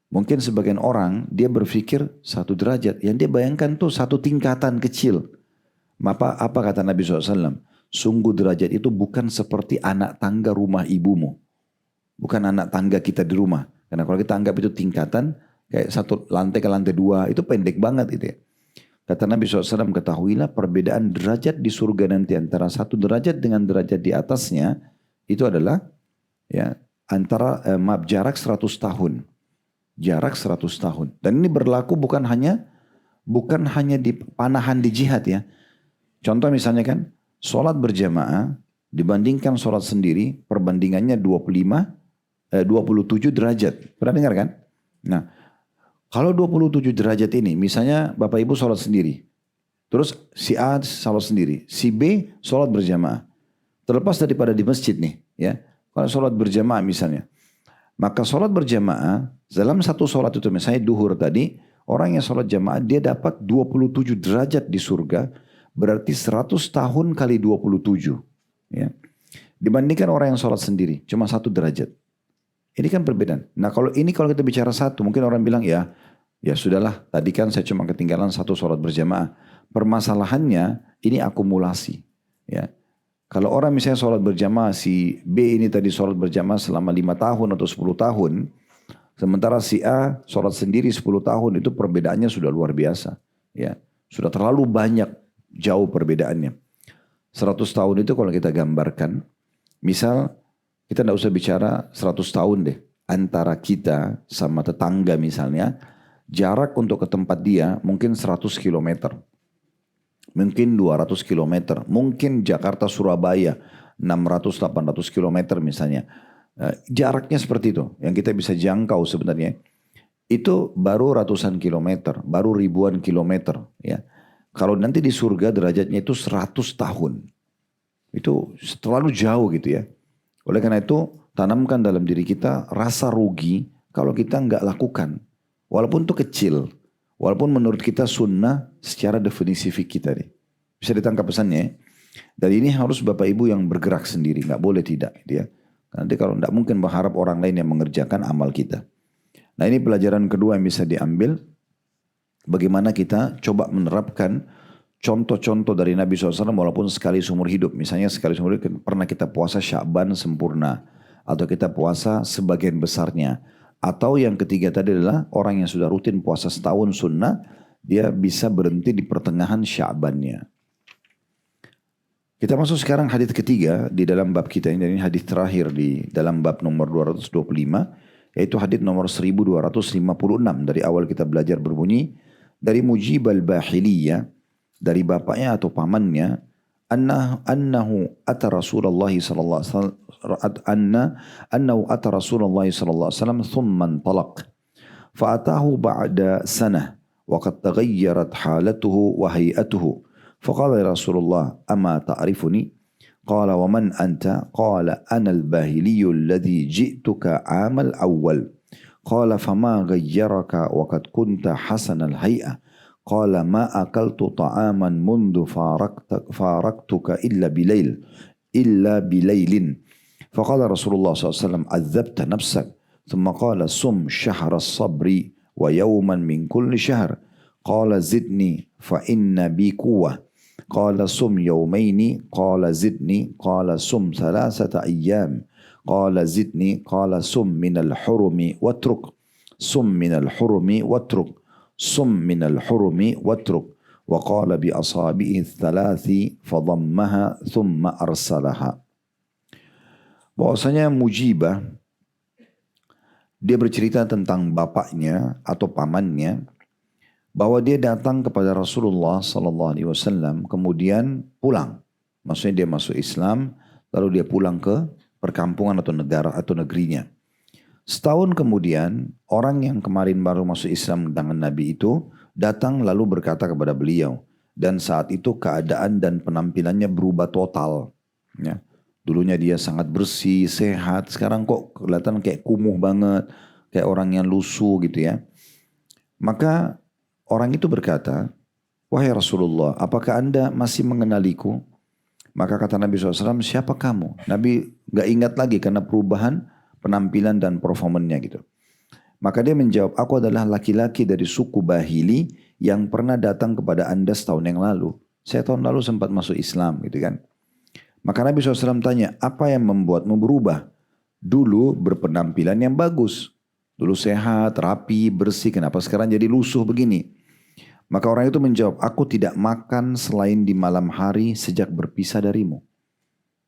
Mungkin sebagian orang dia berpikir 1 derajat. Yang dia bayangkan tuh 1 tingkatan kecil. Apa kata Nabi SAW? Sungguh derajat itu bukan seperti anak tangga rumah ibumu. Bukan anak tangga kita di rumah. Karena kalau kita anggap itu tingkatan, kayak 1 lantai ke lantai 2, itu pendek banget itu ya. Kata Nabi SAW, ketahuilah perbedaan derajat di surga nanti antara 1 derajat dengan derajat di atasnya, itu adalah ya antara jarak 100 tahun. Jarak 100 tahun. Dan ini berlaku bukan hanya di panahan di jihad ya. Contoh misalnya kan, sholat berjamaah dibandingkan sholat sendiri, perbandingannya 27 derajat. Pernah dengar kan? Nah, kalau 27 derajat ini, misalnya Bapak Ibu sholat sendiri. Terus si A sholat sendiri. Si B sholat berjamaah. Terlepas daripada di masjid nih. Ya, kalau sholat berjamaah misalnya. Maka sholat berjamaah, dalam satu sholat itu misalnya duhur tadi, orang yang sholat jamaah dia dapat 27 derajat di surga. Berarti 100 tahun kali 27. Ya. Dibandingkan orang yang sholat sendiri, cuma 1 derajat. Ini kan perbedaan. Nah kalau kita bicara 1, mungkin orang bilang ya sudahlah. Tadi kan saya cuma ketinggalan 1 sholat berjamaah. Permasalahannya ini akumulasi. Ya, kalau orang misalnya sholat berjamaah, si B ini tadi sholat berjamaah selama 5 tahun atau 10 tahun, sementara si A sholat sendiri 10 tahun, itu perbedaannya sudah luar biasa. Ya, sudah terlalu banyak jauh perbedaannya. 100 tahun itu kalau kita gambarkan, misal kita tidak usah bicara 100 tahun deh. Antara kita sama tetangga misalnya, jarak untuk ke tempat dia mungkin 100 kilometer. Mungkin 200 kilometer. Mungkin Jakarta-Surabaya 600-800 kilometer misalnya. Jaraknya seperti itu. Yang kita bisa jangkau sebenarnya. Itu baru ratusan kilometer. Baru ribuan kilometer. Ya. Kalau nanti di surga derajatnya itu 100 tahun. Itu terlalu jauh gitu ya. Oleh karena itu, tanamkan dalam diri kita rasa rugi kalau kita nggak lakukan. Walaupun itu kecil. Walaupun menurut kita sunnah secara definisi fikih tadi. Bisa ditangkap pesannya. Dan ini harus Bapak Ibu yang bergerak sendiri. Nggak boleh tidak. Gitu ya. Nanti kalau nggak mungkin berharap orang lain yang mengerjakan amal kita. Nah ini pelajaran kedua yang bisa diambil. Bagaimana kita coba menerapkan contoh-contoh dari Nabi SAW walaupun sekali seumur hidup. Misalnya sekali seumur hidup pernah kita puasa Sya'ban sempurna. Atau kita puasa sebagian besarnya. Atau yang ketiga tadi adalah orang yang sudah rutin puasa setahun sunnah. Dia bisa berhenti di pertengahan Sya'bannya. Kita masuk sekarang hadis ketiga di dalam bab kita ini. Ini hadis terakhir di dalam bab nomor 225. Yaitu hadis nomor 1256. Dari awal kita belajar berbunyi. Dari Mujib al-Bahiliyah. Dari bapaknya atau pamannya, annahu ata Rasulullah sallallahu alaihi wasallam annahu ata Rasulullah sallallahu alaihi wasallam thumma talaq fa atahu ba'da sanah wa qad taghayyarat halatuhu wa hay'atuhu fa qala Rasulullah ama ta'rifuni qala wa man anta qala ana al-bahili alladhi ji'tuka 'am al-awwal qala fama ghayyaraka wa qad kunta hasan al-hay'ah قال ما أكلت طعاما منذ فارقتك إلا بليل فقال رسول الله صلى الله عليه وسلم عذبت نفسك ثم قال صم شهر الصبر ويوما من كل شهر قال زدني فإن بي قوة قال صم يومين قال زدني قال صم 3 أيام قال زدني قال صم من الحرم واترك صم من الحرم واترك sum minal hurumi watruk wa qala bi asabihi thalathi fadammaha thumma arsalaha. Bahwasanya Mujibah dia bercerita tentang bapaknya atau pamannya bahwa dia datang kepada Rasulullah sallallahu alaihi wasallam kemudian pulang. Maksudnya dia masuk Islam lalu dia pulang ke perkampungan atau negara atau negerinya. Setahun kemudian, orang yang kemarin baru masuk Islam dengan Nabi itu datang lalu berkata kepada beliau, Dan saat itu keadaan dan penampilannya berubah total. Ya. Dulunya dia sangat bersih, sehat. Sekarang kok kelihatan kayak kumuh banget. Kayak orang yang lusuh gitu ya. Maka orang itu berkata, wahai Rasulullah, apakah anda masih mengenaliku? Maka kata Nabi SAW, siapa kamu? Nabi gak ingat lagi karena perubahan penampilan dan performannya gitu. Maka dia menjawab, aku adalah laki-laki dari suku Bahili yang pernah datang kepada anda setahun yang lalu. Saya tahun lalu sempat masuk Islam gitu kan. Maka Nabi SAW tanya, apa yang membuatmu berubah? Dulu berpenampilan yang bagus. Dulu sehat, rapi, bersih. Kenapa sekarang jadi lusuh begini? Maka orang itu menjawab, aku tidak makan selain di malam hari sejak berpisah darimu.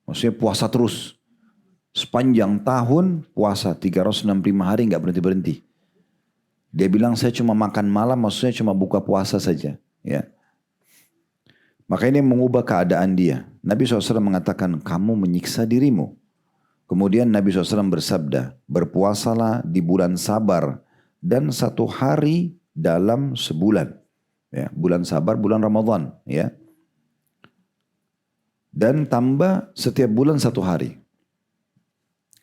Maksudnya puasa terus. Sepanjang tahun puasa 365 hari nggak berhenti-berhenti. Dia bilang saya cuma makan malam, maksudnya cuma buka puasa saja. Ya. Maka ini mengubah keadaan dia. Nabi SAW mengatakan, kamu menyiksa dirimu. Kemudian Nabi SAW bersabda, berpuasalah di bulan Sabar dan 1 hari dalam sebulan. Ya, bulan Sabar, bulan Ramadan. Ya. Dan tambah setiap bulan 1 hari.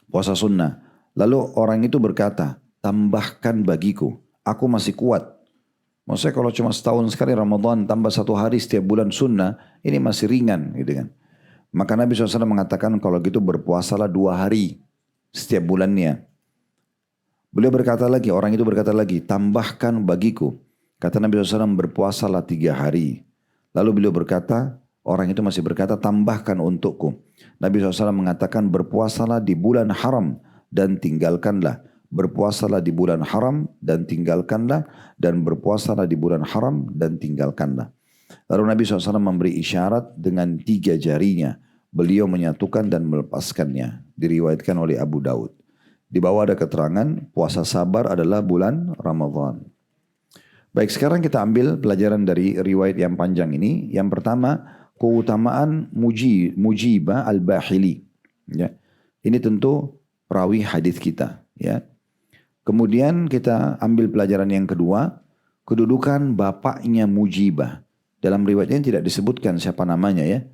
Puasa sunnah. Lalu orang itu berkata, tambahkan bagiku, aku masih kuat. Maksudnya kalau cuma setahun sekali Ramadan tambah 1 hari setiap bulan sunnah, ini masih ringan gitu kan. Maka Nabi SAW mengatakan kalau gitu berpuasalah 2 hari setiap bulannya. Beliau berkata lagi, orang itu berkata lagi, tambahkan bagiku. Kata Nabi SAW berpuasalah 3 hari. Lalu beliau berkata, orang itu masih berkata tambahkan untukku. Nabi SAW mengatakan berpuasalah di bulan haram dan tinggalkanlah. Berpuasalah di bulan haram dan tinggalkanlah. Dan berpuasalah di bulan haram dan tinggalkanlah. Lalu Nabi SAW memberi isyarat dengan 3 jarinya. Beliau menyatukan dan melepaskannya. Diriwayatkan oleh Abu Daud. Di bawah ada keterangan puasa Sabar adalah bulan Ramadan. Baik, sekarang kita ambil pelajaran dari riwayat yang panjang ini. Yang pertama, keutamaan Mujibah al-Bahili. Ya. Ini tentu perawi hadis kita. Ya. Kemudian kita ambil pelajaran yang kedua, kedudukan bapaknya Mujibah. Dalam riwayatnya tidak disebutkan siapa namanya ya.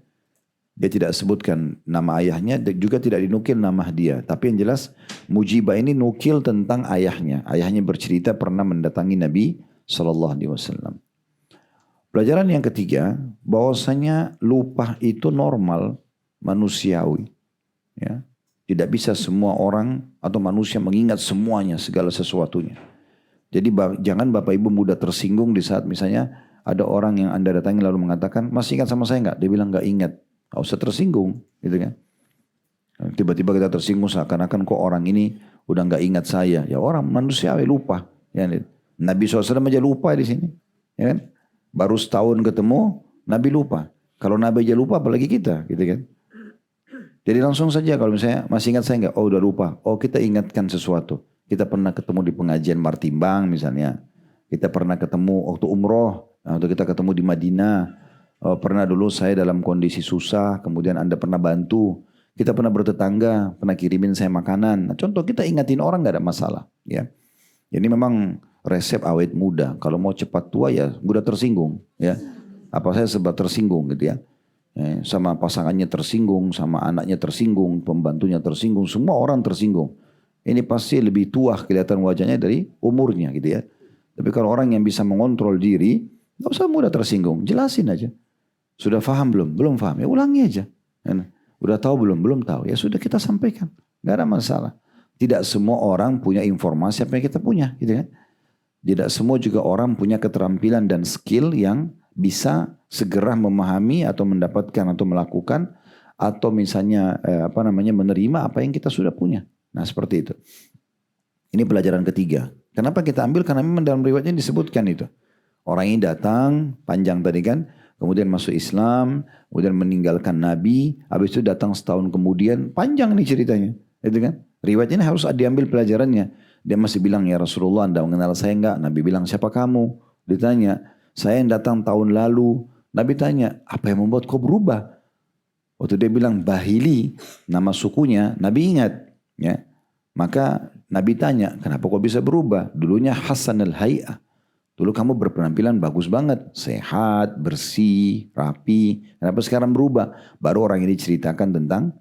Dia tidak sebutkan nama ayahnya, juga tidak dinukil nama dia. Tapi yang jelas Mujibah ini nukil tentang ayahnya. Ayahnya bercerita pernah mendatangi Nabi SAW. Pelajaran yang ketiga, bahwasanya lupa itu normal, manusiawi. Ya. Tidak bisa semua orang atau manusia mengingat semuanya, segala sesuatunya. Jadi jangan Bapak Ibu mudah tersinggung di saat misalnya ada orang yang Anda datangi lalu mengatakan, masih ingat sama saya enggak? Dia bilang enggak ingat. Enggak usah tersinggung, gitu kan. Tiba-tiba kita tersinggung seakan-akan kok orang ini udah enggak ingat saya. Ya orang manusiawi lupa. Ya, Nabi SAW aja lupa di sini. Ya kan? Baru setahun ketemu, Nabi lupa. Kalau Nabi aja lupa apalagi kita, gitu kan. Jadi langsung saja kalau misalnya masih ingat saya enggak? Oh udah lupa. Oh kita ingatkan sesuatu. Kita pernah ketemu di pengajian Martimbang misalnya. Kita pernah ketemu waktu umroh. Waktu kita ketemu di Madinah. Oh, pernah dulu saya dalam kondisi susah. Kemudian Anda pernah bantu. Kita pernah bertetangga. Pernah kirimin saya makanan. Nah, contoh kita ingatin orang gak ada masalah. Ya. Jadi memang resep awet muda. Kalau mau cepat tua ya mudah tersinggung. Ya. Apa saya sebab tersinggung gitu ya. Sama pasangannya tersinggung. Sama anaknya tersinggung. Pembantunya tersinggung. Semua orang tersinggung. Ini pasti lebih tua kelihatan wajahnya dari umurnya gitu ya. Tapi kalau orang yang bisa mengontrol diri, gak usah mudah tersinggung. Jelasin aja. Sudah paham belum? Belum paham. Ya ulangi aja. Udah tahu belum? Belum tahu. Ya sudah kita sampaikan. Gak ada masalah. Tidak semua orang punya informasi apa yang kita punya. Gitu kan? Tidak semua juga orang punya keterampilan dan skill yang bisa segera memahami atau mendapatkan atau melakukan. Atau misalnya menerima apa yang kita sudah punya. Nah seperti itu. Ini pelajaran ketiga. Kenapa kita ambil? Karena memang dalam riwayatnya disebutkan itu. Orang ini datang, panjang tadi kan. Kemudian masuk Islam, kemudian meninggalkan Nabi. Habis itu datang setahun kemudian, panjang nih ceritanya. Itu kan? Riwayat ini harus diambil pelajarannya. Dia masih bilang, ya Rasulullah Anda mengenal saya enggak? Nabi bilang, siapa kamu? Ditanya, saya yang datang tahun lalu. Nabi tanya, apa yang membuat kau berubah? Waktu dia bilang Bahili, nama sukunya, Nabi ingat. Ya. Maka Nabi tanya, kenapa kau bisa berubah? Dulunya Hasan al-Hay'ah. Dulu kamu berpenampilan bagus banget, sehat, bersih, rapi. Kenapa sekarang berubah? Baru orang ini ceritakan tentang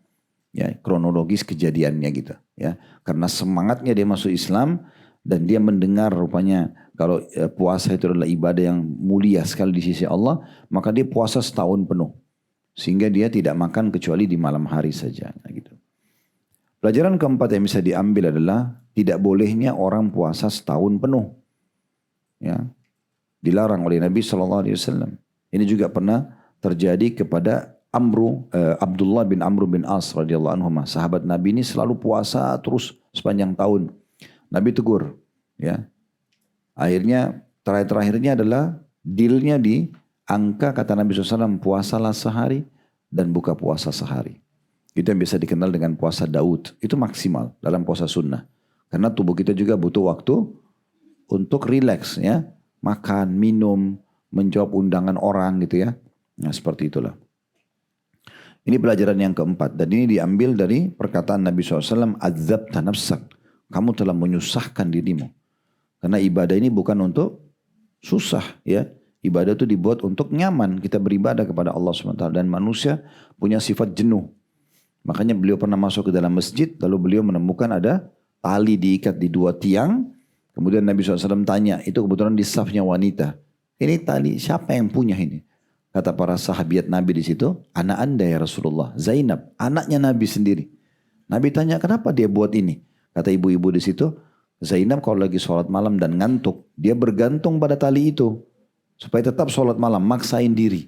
ya kronologis kejadiannya gitu ya. Karena semangatnya dia masuk Islam dan dia mendengar rupanya kalau puasa itu adalah ibadah yang mulia sekali di sisi Allah, maka dia puasa setahun penuh. Sehingga dia tidak makan kecuali di malam hari saja gitu. Pelajaran keempat yang bisa diambil adalah tidak bolehnya orang puasa setahun penuh. Ya, dilarang oleh Nabi SAW. Ini juga pernah terjadi kepada Abdullah bin Amr bin As radhiyallahu anhu. Sahabat Nabi ini selalu puasa terus sepanjang tahun. Nabi tegur, ya. Akhirnya terakhirnya adalah dealnya di angka kata Nabi SAW, puasalah sehari dan buka puasa sehari. Itu yang bisa dikenal dengan puasa Daud. Itu maksimal dalam puasa sunnah. Karena tubuh kita juga butuh waktu untuk rileks ya. Makan, minum, menjawab undangan orang gitu ya. Nah seperti itulah. Ini pelajaran yang keempat. Dan ini diambil dari perkataan Nabi SAW. Adzabta nafsak. Kamu telah menyusahkan dirimu. Karena ibadah ini bukan untuk susah ya. Ibadah itu dibuat untuk nyaman. Kita beribadah kepada Allah SWT. Dan manusia punya sifat jenuh. Makanya beliau pernah masuk ke dalam masjid. Lalu beliau menemukan ada tali diikat di dua tiang. Kemudian Nabi SAW tanya, itu kebetulan di safnya wanita. Ini tali siapa yang punya ini? Kata para sahabiat Nabi di situ, anak anda ya Rasulullah. Zainab, anaknya Nabi sendiri. Nabi tanya, kenapa dia buat ini? Kata ibu-ibu di situ, Zainab kalau lagi sholat malam dan ngantuk, dia bergantung pada tali itu. Supaya tetap sholat malam, maksain diri.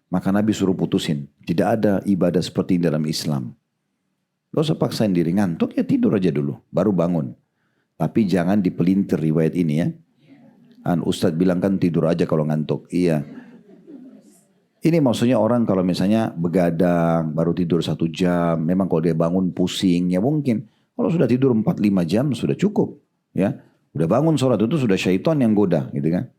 Maka Nabi suruh putusin. Tidak ada ibadah seperti ini dalam Islam. Gak usah paksain diri, ngantuk ya tidur aja dulu, baru bangun. Tapi jangan dipelintir riwayat ini ya. Ustadz bilang kan tidur aja kalau ngantuk. Iya. Ini maksudnya orang kalau misalnya begadang, baru tidur 1 jam. Memang kalau dia bangun pusing ya mungkin. Kalau sudah tidur 4-5 jam sudah cukup. Ya, udah bangun sholat itu sudah syaitan yang goda gitu kan.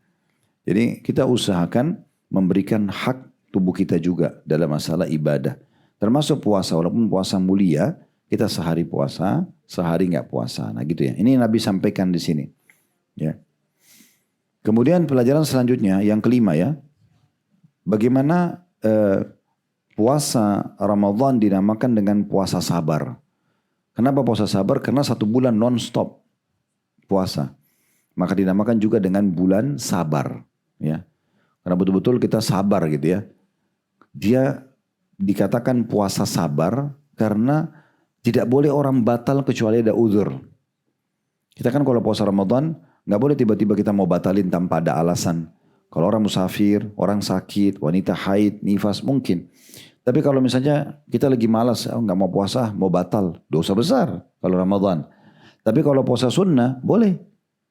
Jadi kita usahakan memberikan hak tubuh kita juga dalam masalah ibadah. Termasuk puasa, walaupun puasa mulia. Kita sehari puasa, sehari nggak puasa. Nah gitu ya. Ini Nabi sampaikan di sini. Ya. Kemudian pelajaran selanjutnya yang kelima ya. Bagaimana puasa Ramadan dinamakan dengan puasa sabar. Kenapa puasa sabar? Karena 1 bulan non-stop puasa. Maka dinamakan juga dengan bulan sabar. Ya. Karena betul-betul kita sabar gitu ya. Dia dikatakan puasa sabar karena tidak boleh orang batal kecuali ada uzur. Kita kan kalau puasa Ramadan, nggak boleh tiba-tiba kita mau batalin tanpa ada alasan. Kalau orang musafir, orang sakit, wanita haid, nifas mungkin. Tapi kalau misalnya kita lagi malas, nggak mau puasa, mau batal, dosa besar kalau Ramadan. Tapi kalau puasa sunnah, boleh.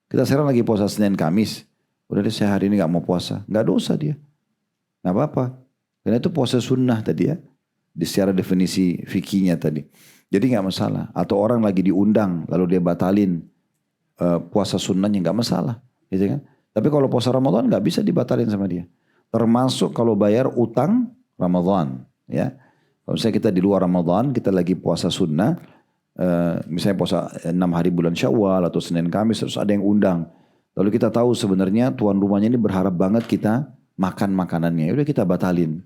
Kita sekarang lagi puasa Senin Kamis. Udah deh saya hari ini nggak mau puasa, nggak dosa dia. Nggak apa-apa. Karena itu puasa sunnah tadi ya. Secara definisi fikihnya tadi. Jadi nggak masalah. Atau orang lagi diundang lalu dia batalin puasa sunnahnya nggak masalah, gitu kan? Tapi kalau puasa Ramadan nggak bisa dibatalin sama dia. Termasuk kalau bayar utang Ramadan, ya. Kalau misalnya kita di luar Ramadan, kita lagi puasa sunnah, misalnya puasa 6 hari bulan Syawal atau Senin Kamis, terus ada yang undang. Lalu kita tahu sebenarnya tuan rumahnya ini berharap banget kita makan makanannya, udah kita batalin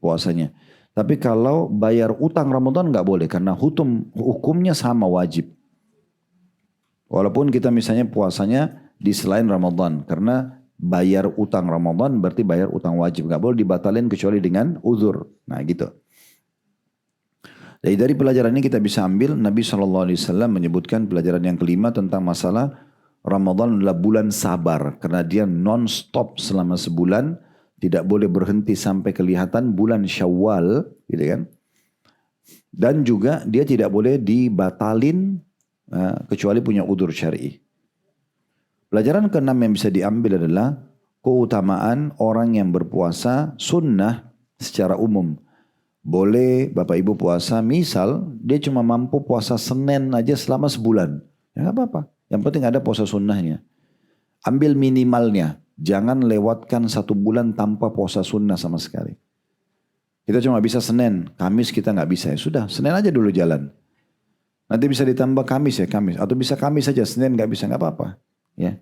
puasanya. Tapi kalau bayar utang Ramadan nggak boleh karena hukumnya sama wajib. Walaupun kita misalnya puasanya di selain Ramadan karena bayar utang Ramadan berarti bayar utang wajib, nggak boleh dibatalin kecuali dengan uzur. Nah gitu. Jadi dari pelajaran ini kita bisa ambil Nabi SAW menyebutkan pelajaran yang kelima tentang masalah Ramadan adalah bulan sabar karena dia non-stop selama sebulan. Tidak boleh berhenti sampai kelihatan bulan Syawal, gitu kan? Dan juga dia tidak boleh dibatalin kecuali punya udzur syar'i. Pelajaran keenam yang bisa diambil adalah keutamaan orang yang berpuasa sunnah secara umum. Boleh Bapak Ibu puasa, misal dia cuma mampu puasa Senin aja selama sebulan. Ya nggak apa-apa. Yang penting ada puasa sunnahnya. Ambil minimalnya. Jangan lewatkan 1 bulan tanpa puasa sunnah sama sekali. Kita cuma bisa Senin, Kamis kita nggak bisa. Ya sudah, Senin aja dulu jalan. Nanti bisa ditambah Kamis ya Kamis. Atau bisa Kamis saja, Senin nggak bisa, nggak apa-apa. Ya.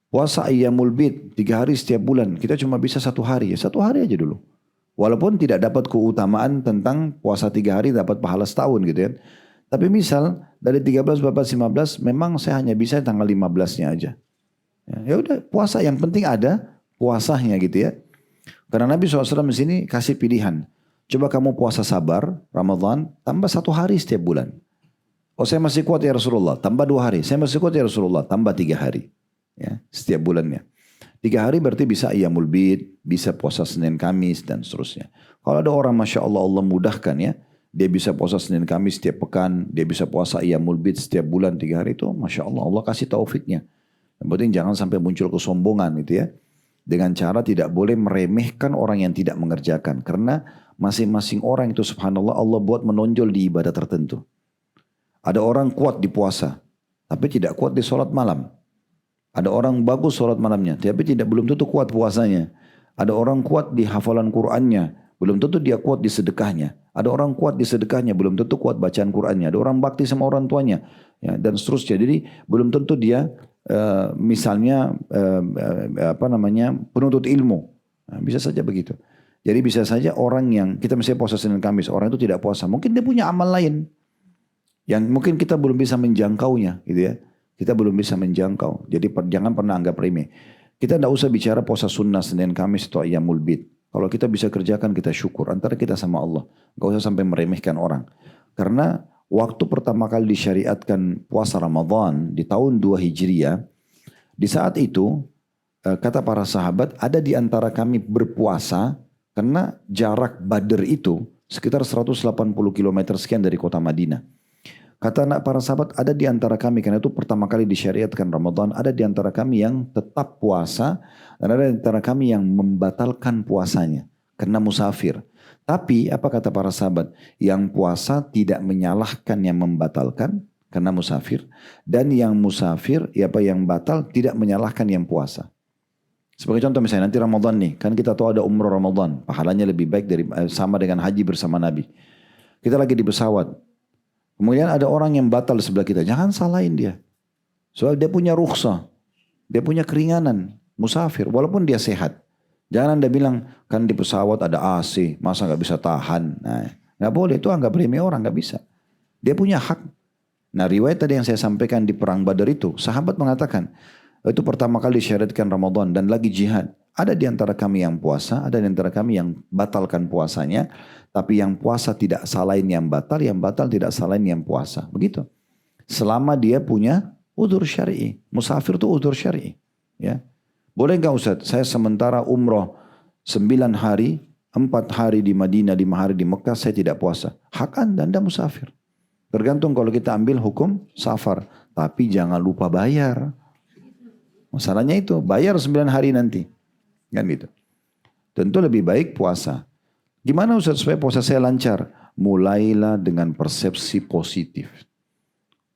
Puasa Ayyamul Bid 3 hari setiap bulan. Kita cuma bisa 1 hari. Ya 1 hari aja dulu. Walaupun tidak dapat keutamaan tentang puasa 3 hari dapat pahala setahun gitu ya. Tapi misal dari 13, 14, 15 memang saya hanya bisa tanggal 15-nya aja. Ya udah puasa yang penting ada puasanya gitu ya. Karena Nabi SAW di sini kasih pilihan. Coba kamu puasa sabar Ramadan tambah 1 hari setiap bulan. Oh saya masih kuat ya Rasulullah tambah 2 hari. Saya masih kuat ya Rasulullah tambah 3 hari. Ya, setiap bulannya. 3 hari berarti bisa Ayyamul Bid, bisa puasa Senin Kamis dan seterusnya. Kalau ada orang Masya Allah Allah mudahkan ya. Dia bisa puasa Senin Kamis setiap pekan. Dia bisa puasa Ayyamul Bid setiap bulan 3 hari itu. Masya Allah Allah kasih taufiknya. Yang penting jangan sampai muncul kesombongan gitu ya. Dengan cara tidak boleh meremehkan orang yang tidak mengerjakan. Karena masing-masing orang itu subhanallah Allah buat menonjol di ibadah tertentu. Ada orang kuat di puasa. Tapi tidak kuat di sholat malam. Ada orang bagus sholat malamnya, tapi belum tentu kuat puasanya. Ada orang kuat di hafalan Qur'annya, belum tentu dia kuat di sedekahnya. Ada orang kuat di sedekahnya, belum tentu kuat bacaan Qur'annya. Ada orang bakti sama orang tuanya, ya, dan seterusnya. Jadi belum tentu dia misalnya penuntut ilmu. Nah, bisa saja begitu. Jadi bisa saja orang yang kita misalnya puasa Senin Kamis, orang itu tidak puasa, mungkin dia punya amal lain yang mungkin kita belum bisa menjangkaunya, gitu ya. Kita belum bisa menjangkau. Jadi jangan pernah anggap remeh. Kita tidak usah bicara puasa sunnah Senin Kamis atau Ayyamul Bid. Kalau kita bisa kerjakan kita syukur. Antara kita sama Allah. Gak usah sampai meremehkan orang. Karena waktu pertama kali disyariatkan puasa Ramadan di tahun 2 Hijriah. Di saat itu kata para sahabat ada di antara kami berpuasa. Karena jarak Badr itu sekitar 180 km sekian dari kota Madinah. Kata anak para sahabat ada di antara kami, karena itu pertama kali disyariatkan Ramadan, ada di antara kami yang tetap puasa, dan ada di antara kami yang membatalkan puasanya, karena musafir. Tapi apa kata para sahabat? Yang puasa tidak menyalahkan yang membatalkan, karena musafir. Dan yang musafir, yang batal tidak menyalahkan yang puasa. Sebagai contoh misalnya nanti Ramadan nih, kan kita tahu ada umroh Ramadan, pahalanya lebih baik sama dengan haji bersama Nabi. Kita lagi di pesawat. Kemudian ada orang yang batal di sebelah kita. Jangan salahin dia. Soal dia punya rukhsah. Dia punya keringanan. Musafir. Walaupun dia sehat. Jangan Anda bilang. Kan di pesawat ada AC. Masa gak bisa tahan. Nah, gak boleh. Itu anggap remeh orang. Gak bisa. Dia punya hak. Nah riwayat tadi yang saya sampaikan di perang Badar itu. Sahabat mengatakan. Itu pertama kali disyariatkan Ramadan. Dan lagi jihad. Ada di antara kami yang puasa. Ada di antara kami yang batalkan puasanya. Tapi yang puasa tidak salahin yang batal tidak salahin yang puasa. Begitu. Selama dia punya udzur syar'i. Musafir itu udzur syar'i. Ya. Boleh enggak Ustaz? Saya sementara umroh 9 hari, 4 hari di Madinah, 5 hari di Mekah, saya tidak puasa. Hak Anda musafir. Tergantung kalau kita ambil hukum safar. Tapi jangan lupa bayar. Masalahnya itu, bayar 9 hari nanti. Kan gitu. Tentu lebih baik puasa. Gimana Ustaz supaya puasa saya lancar? Mulailah dengan persepsi positif.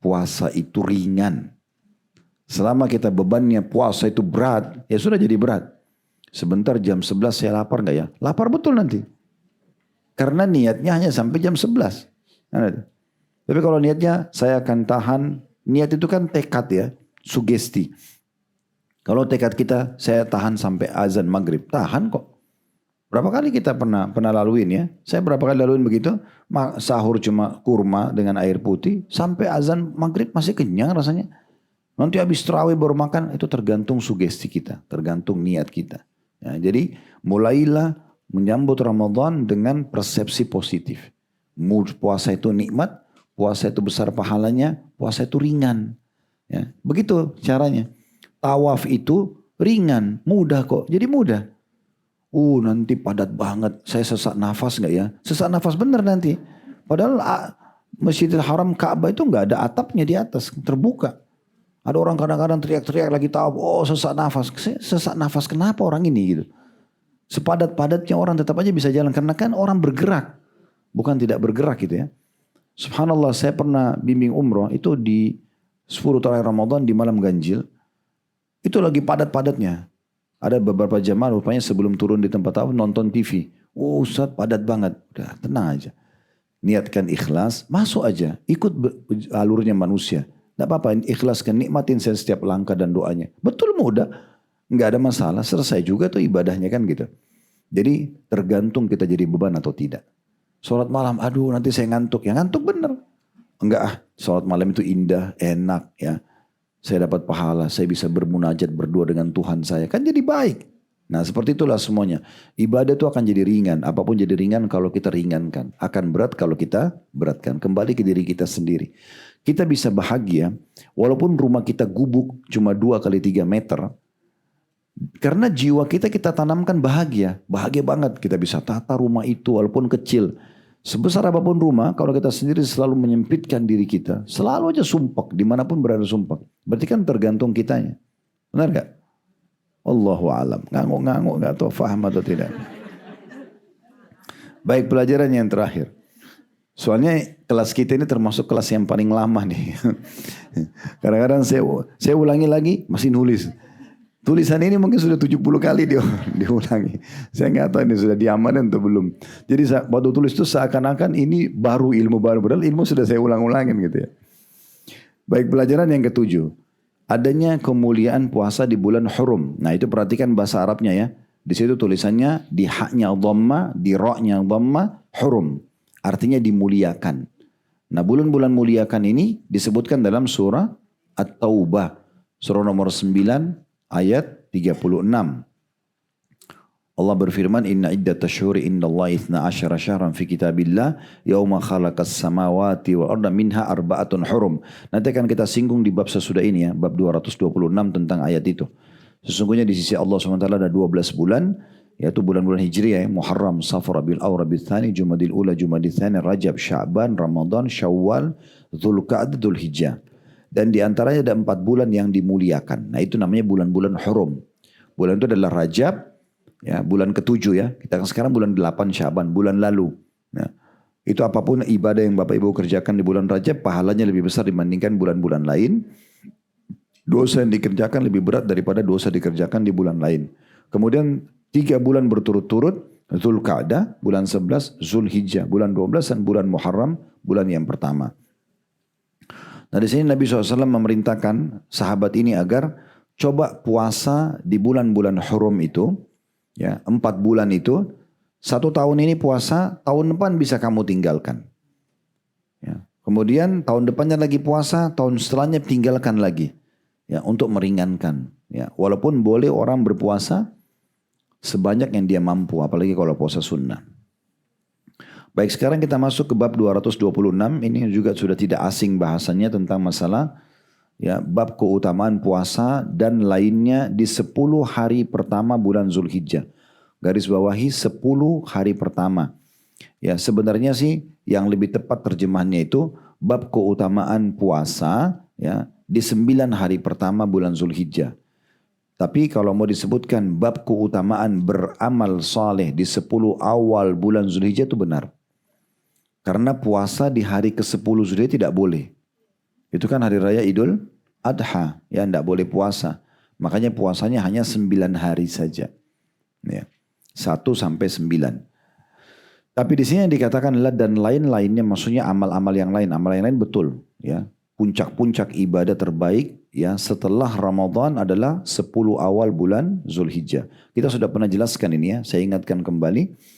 Puasa itu ringan. Selama kita bebannya puasa itu berat, ya sudah jadi berat. Sebentar jam 11 saya lapar gak ya? Lapar betul nanti. Karena niatnya hanya sampai jam 11. Tapi kalau niatnya saya akan tahan, niat itu kan tekad ya, sugesti. Kalau tekad kita saya tahan sampai azan maghrib, tahan kok. Berapa kali kita pernah laluin ya? Saya berapa kali laluin begitu? Sahur cuma kurma dengan air putih. Sampai azan maghrib masih kenyang rasanya. Nanti habis tarawih baru makan. Itu tergantung sugesti kita. Tergantung niat kita. Ya, jadi mulailah menyambut Ramadan dengan persepsi positif. Puasa itu nikmat. Puasa itu besar pahalanya. Puasa itu ringan. Ya, begitu caranya. Tawaf itu ringan. Mudah kok. Jadi mudah. Nanti padat banget. Saya sesak nafas gak ya? Sesak nafas bener nanti. Padahal Masjidil Haram Ka'bah itu gak ada atapnya di atas. Terbuka. Ada orang kadang-kadang teriak-teriak lagi tawaf. Sesak nafas. Sesak nafas kenapa orang ini gitu? Sepadat-padatnya orang tetap aja bisa jalan. Karena kan orang bergerak. Bukan tidak bergerak gitu ya. Subhanallah saya pernah bimbing umroh. Itu di 10 terakhir Ramadan di malam ganjil. Itu lagi padat-padatnya. Ada beberapa jamaah rupanya sebelum turun di tempat tawaf nonton TV. Ustaz padat banget. Udah tenang aja. Niatkan ikhlas, masuk aja. Ikut alurnya manusia. Tidak apa-apa, ikhlaskan, nikmatin saya setiap langkah dan doanya. Betul mudah, nggak ada masalah, selesai juga tuh ibadahnya kan gitu. Jadi tergantung kita jadi beban atau tidak. Sholat malam, aduh nanti saya ngantuk. Ya ngantuk bener. Enggak ah, sholat malam itu indah, enak ya. Saya dapat pahala, saya bisa bermunajat berdua dengan Tuhan saya. Kan jadi baik. Nah seperti itulah semuanya. Ibadah itu akan jadi ringan. Apapun jadi ringan kalau kita ringankan. Akan berat kalau kita beratkan. Kembali ke diri kita sendiri. Kita bisa bahagia walaupun rumah kita gubuk cuma 2 kali 3 meter. Karena jiwa kita tanamkan bahagia. Bahagia banget kita bisa tata rumah itu walaupun kecil. Sebesar apapun rumah, kalau kita sendiri selalu menyempitkan diri kita, selalu aja sumpek, dimanapun berada sumpek. Berarti kan tergantung kitanya. Benar gak? Allahu alam. Ngangguk-ngangguk, gak tahu faham atau tidak. Baik, pelajaran yang terakhir. Soalnya kelas kita ini termasuk kelas yang paling lama nih. Kadang-kadang saya ulangi lagi, masih nulis. Tulisan ini mungkin sudah 70 kali diulangi. Saya nggak tahu ini sudah diamankan atau belum. Jadi waktu tulis itu seakan-akan ini baru ilmu baru. Padahal ilmu sudah saya ulang-ulangin gitu ya. Baik, pelajaran yang ketujuh. Adanya kemuliaan puasa di bulan Hurum. Nah itu perhatikan bahasa Arabnya ya. Di situ tulisannya di haknya dhamma, di ra'nya dhamma, Hurum. Artinya dimuliakan. Nah bulan-bulan muliakan ini disebutkan dalam surah At-Taubah. Surah nomor 9. Ayat 36. Allah berfirman, Inna iddatash syuhuri indallahi 12 syahran fi kitabillah yauma khalaqas samawati wal arda minha arba'atun hurum. Nanti akan kita singgung di bab sesudah ini ya, bab 226 tentang ayat itu. Sesungguhnya di sisi Allah SWT ada 12 bulan, yaitu bulan-bulan Hijriah ya, Muharram, Safar, Rabiul Awwal, Rabiul Tsani, Jumadil Ula, Jumadil Tsani, Rajab, Sya'ban, Ramadan, Syawal, Dzulqa'dah, Dzulhijjah. Dan di antaranya ada 4 bulan yang dimuliakan. Nah itu namanya bulan-bulan Hurum. Bulan itu adalah Rajab, ya, bulan ke-7 ya. Kita kan sekarang bulan 8 Sya'ban, bulan lalu. Nah, itu apapun ibadah yang Bapak Ibu kerjakan di bulan Rajab, pahalanya lebih besar dibandingkan bulan-bulan lain. Dosa yang dikerjakan lebih berat daripada dosa dikerjakan di bulan lain. Kemudian 3 bulan berturut-turut, Dzulqa'dah, bulan 11, Dzulhijjah, bulan 12, dan bulan Muharram, bulan yang pertama. Nah di sini Nabi SAW memerintahkan sahabat ini agar coba puasa di bulan-bulan Hurum itu, ya 4 bulan itu, 1 tahun ini puasa, tahun depan bisa kamu tinggalkan. Ya. Kemudian tahun depannya lagi puasa, tahun setelahnya tinggalkan lagi, ya untuk meringankan. Ya, walaupun boleh orang berpuasa sebanyak yang dia mampu, apalagi kalau puasa sunnah. Baik, sekarang kita masuk ke bab 226. Ini juga sudah tidak asing bahasanya tentang masalah ya bab keutamaan puasa dan lainnya di 10 hari pertama bulan Zulhijjah. Garis bawahi 10 hari pertama. Ya, sebenarnya sih yang lebih tepat terjemahannya itu bab keutamaan puasa ya di 9 hari pertama bulan Zulhijjah. Tapi kalau mau disebutkan bab keutamaan beramal saleh di 10 awal bulan Zulhijjah itu benar. Karena puasa di hari ke-10 Zulhijjah tidak boleh. Itu kan hari raya Idul Adha. Ya tidak boleh puasa. Makanya puasanya hanya 9 hari saja. Ya. 1 sampai 9. Tapi di sini yang dikatakan dan lain-lainnya maksudnya amal-amal yang lain. Amal yang lain betul. Ya. Puncak-puncak ibadah terbaik ya setelah Ramadan adalah 10 awal bulan Zulhijjah. Kita sudah pernah jelaskan ini ya. Saya ingatkan kembali.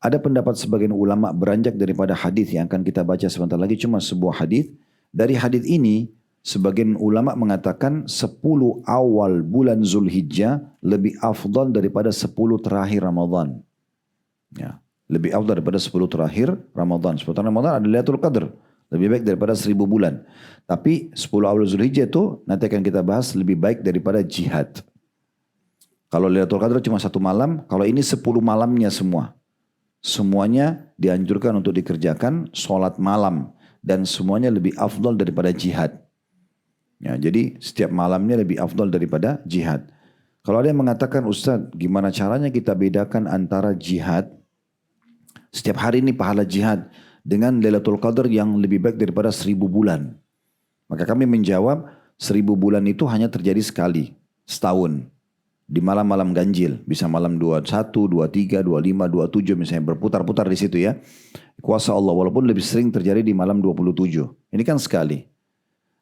Ada pendapat sebagian ulama beranjak daripada hadis yang akan kita baca sebentar lagi cuma sebuah hadis. Dari hadis ini sebagian ulama mengatakan 10 awal bulan Zulhijjah lebih afdal daripada 10 terakhir Ramadan. Ya, lebih afdal daripada 10 terakhir Ramadan. 10 terakhir Ramadan ada Lailatul Qadar. Lebih baik daripada 1000 bulan. Tapi 10 awal Zulhijjah itu nanti akan kita bahas lebih baik daripada jihad. Kalau Lailatul Qadar cuma 1 malam, kalau ini 10 malamnya semua. Semuanya dianjurkan untuk dikerjakan sholat malam. Dan semuanya lebih afdal daripada jihad. Ya, jadi setiap malamnya lebih afdal daripada jihad. Kalau ada yang mengatakan, Ustaz gimana caranya kita bedakan antara jihad. Setiap hari ini pahala jihad. Dengan Lailatul Qadar yang lebih baik daripada 1000 bulan. Maka kami menjawab 1000 bulan itu hanya terjadi sekali. Setahun. Di malam-malam ganjil, bisa malam 21, 23, 25, 27 misalnya berputar-putar di situ ya. Kuasa Allah walaupun lebih sering terjadi di malam 27. Ini kan sekali.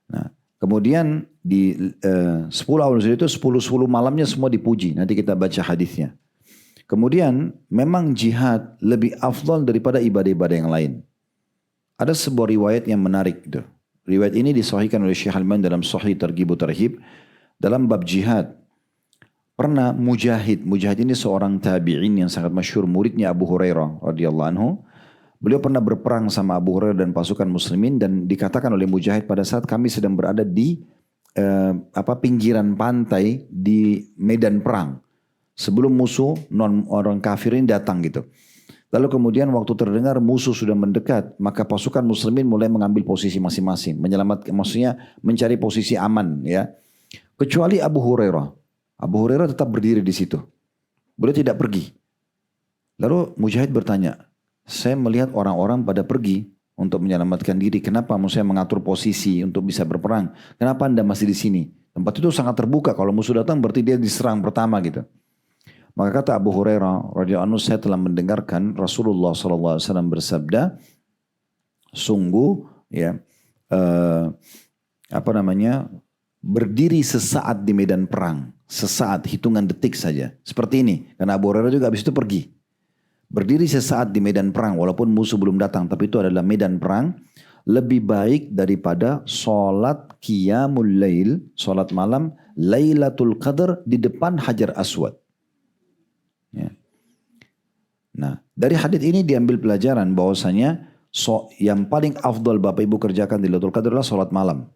Nah, Kemudian di 10 awal Zulhijjah itu 10 malamnya semua dipuji. Nanti kita baca hadisnya. Kemudian memang jihad lebih afdal daripada ibadah-ibadah yang lain. Ada sebuah riwayat yang menarik gitu. Riwayat ini disahihkan oleh Syekh Al-Albani dalam Sahih Targhib wa Tarhib dalam bab jihad. Pernah Mujahid ini seorang tabi'in yang sangat masyhur, muridnya Abu Hurairah radhiyallahu anhu. Beliau pernah berperang sama Abu Hurairah dan pasukan muslimin, dan dikatakan oleh Mujahid pada saat kami sedang berada di pinggiran pantai di medan perang. Sebelum musuh orang kafirin datang gitu. Lalu kemudian waktu terdengar musuh sudah mendekat, maka pasukan muslimin mulai mengambil posisi masing-masing, menyelamatkan, maksudnya mencari posisi aman ya. Kecuali Abu Hurairah. Abu Hurairah tetap berdiri di situ. Beliau tidak pergi. Lalu Mujahid bertanya, saya melihat orang-orang pada pergi untuk menyelamatkan diri. Kenapa maksudnya mengatur posisi untuk bisa berperang? Kenapa Anda masih di sini? Tempat itu sangat terbuka. Kalau musuh datang berarti dia diserang pertama gitu. Maka kata Abu Hurairah radhiyallahu anhu, saya telah mendengarkan Rasulullah SAW bersabda, sungguh ya berdiri sesaat di medan perang, sesaat, hitungan detik saja, seperti ini. Karena Abu Hurairah juga habis itu pergi. Berdiri sesaat di medan perang, walaupun musuh belum datang, tapi itu adalah medan perang, lebih baik daripada sholat qiyamul lail, sholat malam, Lailatul Qadar di depan Hajar Aswad. Ya. Nah, dari hadits ini diambil pelajaran bahwasanya yang paling afdal Bapak Ibu kerjakan di Lailatul Qadar adalah sholat malam.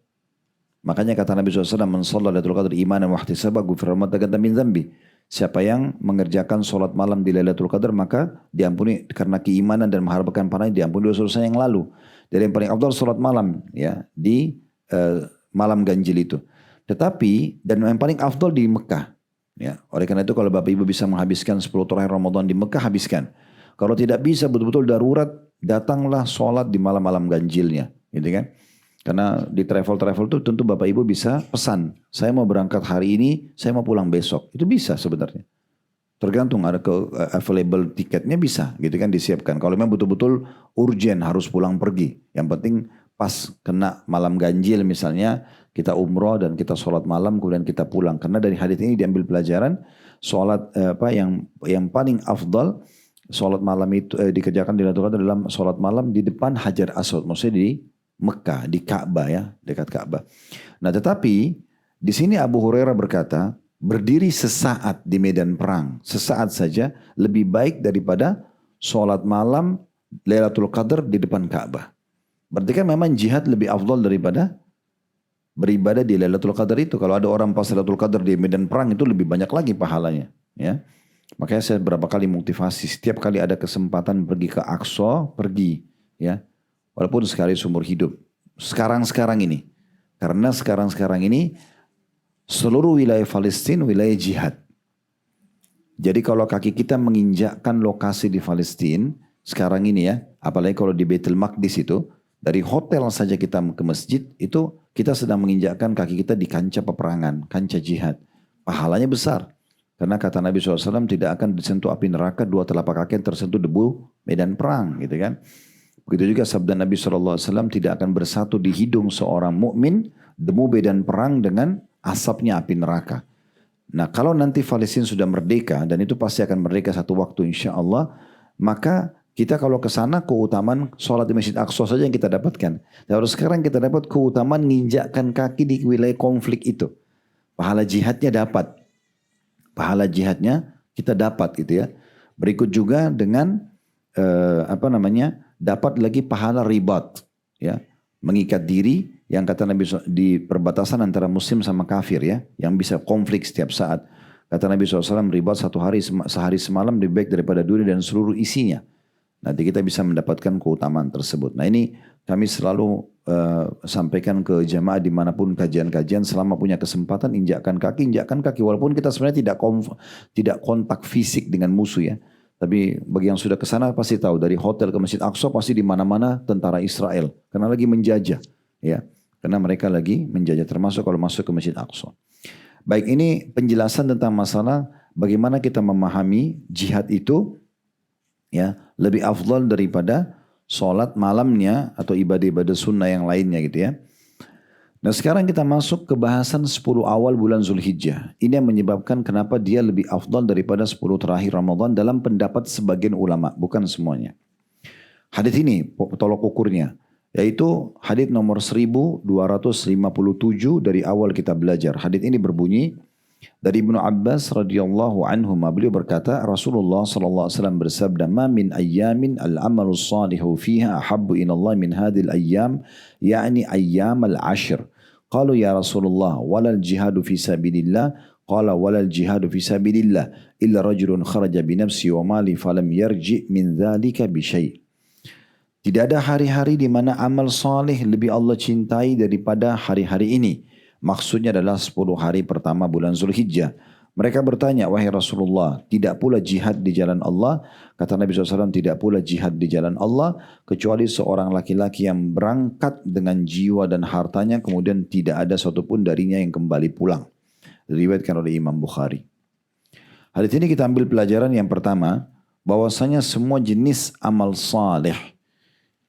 Makanya kata Nabi SAW, "Man shalla Lailatul Qadar imanan wa ihtisaban ghufira lahu ma taqaddama min dzambi." Siapa yang mengerjakan sholat malam di Lailatul Qadar maka diampuni karena keimanan dan mengharapkan pahalanya, diampuni dosa-dosa yang lalu. Dari yang paling afdal sholat malam ya di malam ganjil itu. Tetapi dan yang paling afdal di Mekah. Ya, oleh karena itu kalau Bapak Ibu bisa menghabiskan 10 terakhir Ramadan di Mekah, habiskan. Kalau tidak bisa betul-betul darurat, datanglah sholat di malam-malam ganjilnya, gitu kan? Karena di travel itu tentu Bapak Ibu bisa pesan, saya mau berangkat hari ini, saya mau pulang besok. Itu bisa sebenarnya. Tergantung ada available tiketnya bisa, gitu kan, disiapkan. Kalau memang betul-betul urgent harus pulang pergi, yang penting pas kena malam ganjil misalnya, kita umroh dan kita sholat malam kemudian kita pulang. Karena dari hadits ini diambil pelajaran sholat yang paling afdal sholat malam itu dikerjakan di Lailatul Qadar dalam sholat malam di depan Hajar Aswad, maksudnya di Mekah, di Ka'bah ya, dekat Ka'bah. Nah, tetapi di sini Abu Hurairah berkata, berdiri sesaat di medan perang, sesaat saja lebih baik daripada sholat malam Lailatul Qadar di depan Ka'bah. Berarti kan memang jihad lebih afdal daripada beribadah di Lailatul Qadar itu. Kalau ada orang pas Lailatul Qadar di medan perang itu lebih banyak lagi pahalanya. Ya, makanya saya berapa kali motivasi, setiap kali ada kesempatan pergi ke Aqsa, pergi. Ya, walaupun sekali seumur hidup. Sekarang ini. Karena sekarang ini seluruh wilayah Palestina wilayah jihad. Jadi kalau kaki kita menginjakkan lokasi di Palestina sekarang ini ya, apalagi kalau di Baitul Maqdis itu, dari hotel saja kita ke masjid itu kita sedang menginjakkan kaki kita di kancah peperangan, kancah jihad. Pahalanya besar. Karena kata Nabi SAW tidak akan disentuh api neraka dua telapak kaki yang tersentuh debu medan perang, gitu kan. Begitu juga sabda Nabi SAW, tidak akan bersatu di hidung seorang mukmin debu medan perang dengan asapnya api neraka. Nah, kalau nanti Palestina sudah merdeka, dan itu pasti akan merdeka satu waktu insya Allah, maka kita kalau ke sana keutamaan sholat di Masjid Aqsa saja yang kita dapatkan. Lalu sekarang kita dapat keutamaan menginjakkan kaki di wilayah konflik itu. Pahala jihadnya dapat. Pahala jihadnya kita dapat gitu ya. Berikut juga dengan dapat lagi pahala ribat, ya, mengikat diri yang kata Nabi di perbatasan antara muslim sama kafir ya, yang bisa konflik setiap saat. Kata Nabi SAW, ribat sehari semalam lebih baik daripada dunia dan seluruh isinya. Nanti kita bisa mendapatkan keutamaan tersebut. Nah ini kami selalu sampaikan ke jamaah dimanapun kajian-kajian, selama punya kesempatan injakkan kaki. Walaupun kita sebenarnya tidak kontak fisik dengan musuh ya. Tapi bagi yang sudah ke sana pasti tahu, dari hotel ke Masjid Aqsa pasti di mana-mana tentara Israel. Karena lagi menjajah. Ya, karena mereka lagi menjajah, termasuk kalau masuk ke Masjid Aqsa. Baik, ini penjelasan tentang masalah bagaimana kita memahami jihad itu, ya, lebih afdal daripada sholat malamnya atau ibadah-ibadah sunnah yang lainnya gitu ya. Nah sekarang kita masuk ke bahasan 10 awal bulan Zulhijjah. Ini yang menyebabkan kenapa dia lebih afdal daripada 10 terakhir Ramadan dalam pendapat sebagian ulama, bukan semuanya. Hadis ini tolok ukurnya, yaitu hadis nomor 1257 dari awal kita belajar. Hadis ini berbunyi dari Ibnu Abbas radhiyallahu anhu, beliau berkata Rasulullah sallallahu alaihi wasallam bersabda, "Ma min ayyamin al-amalu salihu fiha ahabbu ila Allah min hadhil ayyam, yakni ayyam al-ashr." Qalu ya Rasulullah walal jihadu fi sabilillah, qala walal jihadu fi sabilillah illa rajulun kharaja bi nafsi wa mali falam yarji min dzalika bi syai'. Tidak ada hari-hari di mana amal saleh lebih Allah cintai daripada hari-hari ini. Maksudnya adalah 10 hari pertama bulan Zulhijjah. Mereka bertanya, wahai Rasulullah, tidak pula jihad di jalan Allah? Kata Nabi SAW, tidak pula jihad di jalan Allah, kecuali seorang laki-laki yang berangkat dengan jiwa dan hartanya, kemudian tidak ada satupun darinya yang kembali pulang. Diriwayatkan oleh Imam Bukhari. Hadis ini kita ambil pelajaran yang pertama, bahwasanya semua jenis amal saleh,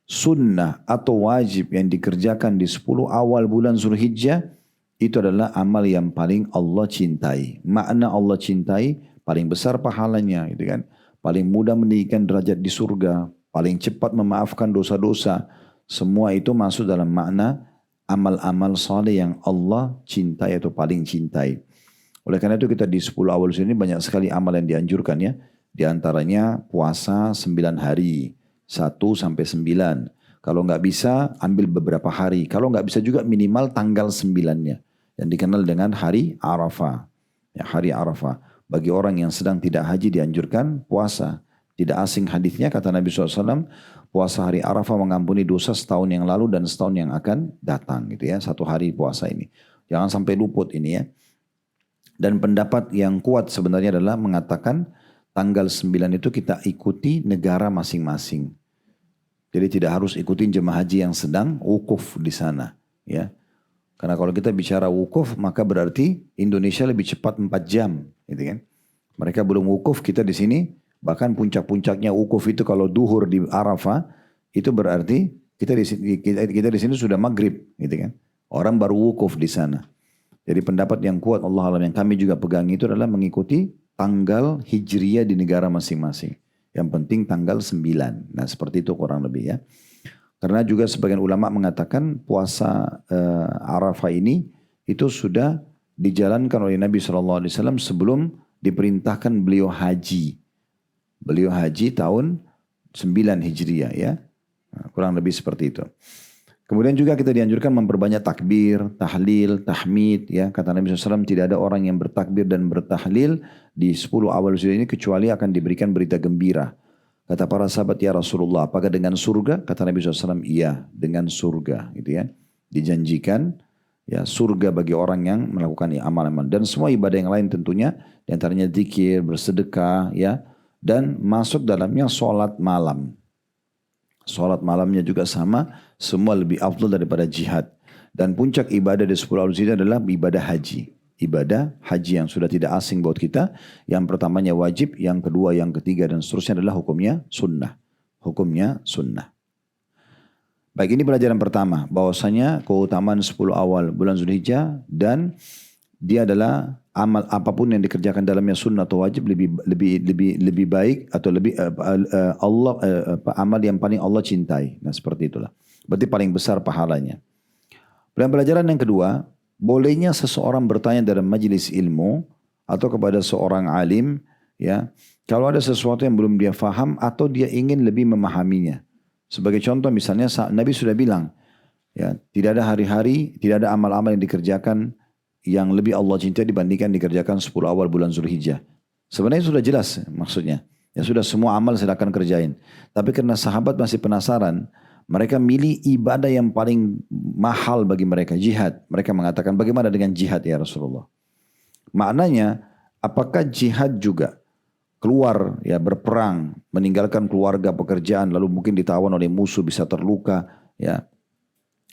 sunnah atau wajib yang dikerjakan di 10 awal bulan Zulhijjah, itu adalah amal yang paling Allah cintai. Makna Allah cintai, paling besar pahalanya, gitu kan? Paling mudah meninggikan derajat di surga, paling cepat memaafkan dosa-dosa. Semua itu masuk dalam makna amal-amal saleh yang Allah cintai atau paling cintai. Oleh karena itu kita di 10 awal sini banyak sekali amal yang dianjurkan ya. Di antaranya puasa 9 hari, 1 sampai 9. Kalau nggak bisa ambil beberapa hari. Kalau nggak bisa juga minimal tanggal 9-nya. Yang dikenal dengan hari Arafah. Ya, hari Arafah. Bagi orang yang sedang tidak haji dianjurkan puasa. Tidak asing hadisnya kata Nabi SAW, puasa hari Arafah mengampuni dosa setahun yang lalu dan setahun yang akan datang. Gitu ya, 1 hari puasa ini. Jangan sampai luput ini ya. Dan pendapat yang kuat sebenarnya adalah mengatakan tanggal 9 itu kita ikuti negara masing-masing. Jadi tidak harus ikutin jemaah haji yang sedang wukuf di sana. Ya. Karena kalau kita bicara wukuf, maka berarti Indonesia lebih cepat 4 jam, gitu kan? Mereka belum wukuf, kita di sini, bahkan puncak-puncaknya wukuf itu kalau duhur di Arafah, itu berarti kita di sini sudah maghrib, gitu kan? Orang baru wukuf di sana. Jadi pendapat yang kuat Allah alam yang kami juga pegang itu adalah mengikuti tanggal hijriyah di negara masing-masing. Yang penting tanggal 9. Nah seperti itu kurang lebih ya. Karena juga sebagian ulama mengatakan puasa Arafah ini itu sudah dijalankan oleh Nabi SAW sebelum diperintahkan beliau haji. Beliau haji tahun 9 Hijriah ya. Nah, kurang lebih seperti itu. Kemudian juga kita dianjurkan memperbanyak takbir, tahlil, tahmid ya. Kata Nabi SAW tidak ada orang yang bertakbir dan bertahlil di 10 awal Zulhijjah ini kecuali akan diberikan berita gembira. Kata para sahabat, ya Rasulullah, apakah dengan surga? Kata Nabi SAW, iya, dengan surga. Gitu ya. Dijanjikan ya surga bagi orang yang melakukan amal-amal. Dan semua ibadah yang lain tentunya, diantaranya zikir, bersedekah, ya, dan masuk dalamnya sholat malam. Sholat malamnya juga sama, semua lebih afdal daripada jihad. Dan puncak ibadah di 10 awal Zulhijjah adalah ibadah haji. Ibadah haji yang sudah tidak asing buat kita. Yang pertamanya wajib, yang kedua, yang ketiga dan seterusnya adalah hukumnya sunnah. Hukumnya sunnah. Baik, ini pelajaran pertama. Bahwasanya keutamaan 10 awal bulan Zulhijjah dan dia adalah amal apapun yang dikerjakan dalamnya sunnah atau wajib lebih baik atau lebih amal yang paling Allah cintai. Nah seperti itulah. Berarti paling besar pahalanya. Dan pelajaran yang kedua, bolehnya seseorang bertanya dalam majelis ilmu atau kepada seorang alim ya, kalau ada sesuatu yang belum dia faham atau dia ingin lebih memahaminya. Sebagai contoh misalnya Nabi sudah bilang ya, tidak ada hari-hari, tidak ada amal-amal yang dikerjakan yang lebih Allah cintai dibandingkan dikerjakan 10 awal bulan Zulhijjah. Sebenarnya sudah jelas maksudnya. Ya sudah semua amal silakan kerjain. Tapi karena sahabat masih penasaran, mereka milih ibadah yang paling mahal bagi mereka, jihad. Mereka mengatakan, bagaimana dengan jihad ya Rasulullah? Maknanya, apakah jihad juga keluar, ya berperang, meninggalkan keluarga, pekerjaan, lalu mungkin ditawan oleh musuh, bisa terluka, ya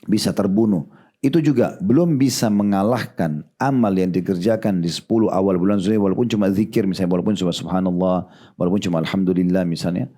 bisa terbunuh. Itu juga belum bisa mengalahkan amal yang dikerjakan di 10 awal bulan Zulhijjah, walaupun cuma zikir, misalnya walaupun cuma subhanallah, walaupun cuma alhamdulillah misalnya.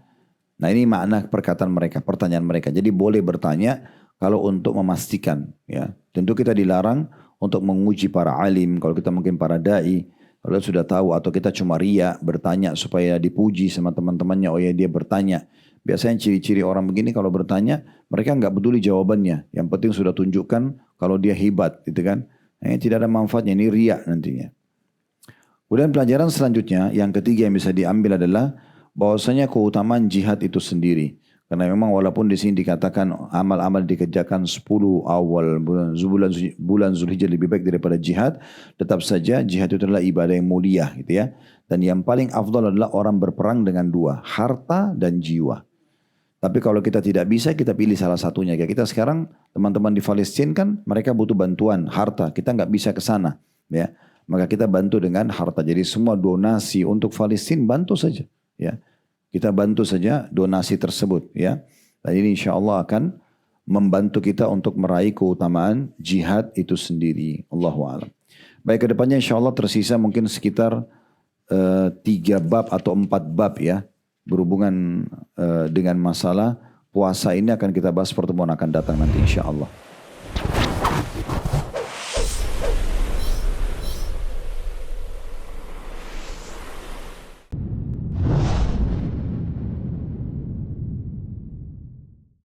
Nah ini makna perkataan mereka, pertanyaan mereka. Jadi boleh bertanya kalau untuk memastikan, ya. Tentu kita dilarang untuk menguji para alim, kalau kita mungkin para dai, kalau sudah tahu atau kita cuma ria bertanya supaya dipuji sama teman-temannya, oh ya dia bertanya. Biasanya ciri-ciri orang begini kalau bertanya, mereka nggak peduli jawabannya. Yang penting sudah tunjukkan kalau dia hebat, gitu kan. Ini tidak ada manfaatnya, ini ria nantinya. Kemudian pelajaran selanjutnya, yang ketiga yang bisa diambil adalah bahwasanya keutamaan jihad itu sendiri. Karena memang walaupun di sini dikatakan amal-amal dikerjakan 10 awal bulan Zulhijjah lebih baik daripada jihad, tetap saja jihad itu adalah ibadah yang mulia, gitu ya. Dan yang paling afdal adalah orang berperang dengan dua, harta dan jiwa. Tapi kalau kita tidak bisa, kita pilih salah satunya. Kayak kita sekarang, teman-teman di Palestina kan, mereka butuh bantuan harta. Kita nggak bisa ke sana, ya. Maka kita bantu dengan harta. Jadi semua donasi untuk Palestina bantu saja, ya. Kita bantu saja donasi tersebut, ya. Dan ini insya Allah akan membantu kita untuk meraih keutamaan jihad itu sendiri. Allahu a'lam. Baik, kedepannya insya Allah tersisa mungkin sekitar 3 bab atau 4 bab, ya, berhubungan dengan masalah puasa ini akan kita bahas pertemuan akan datang nanti insya Allah.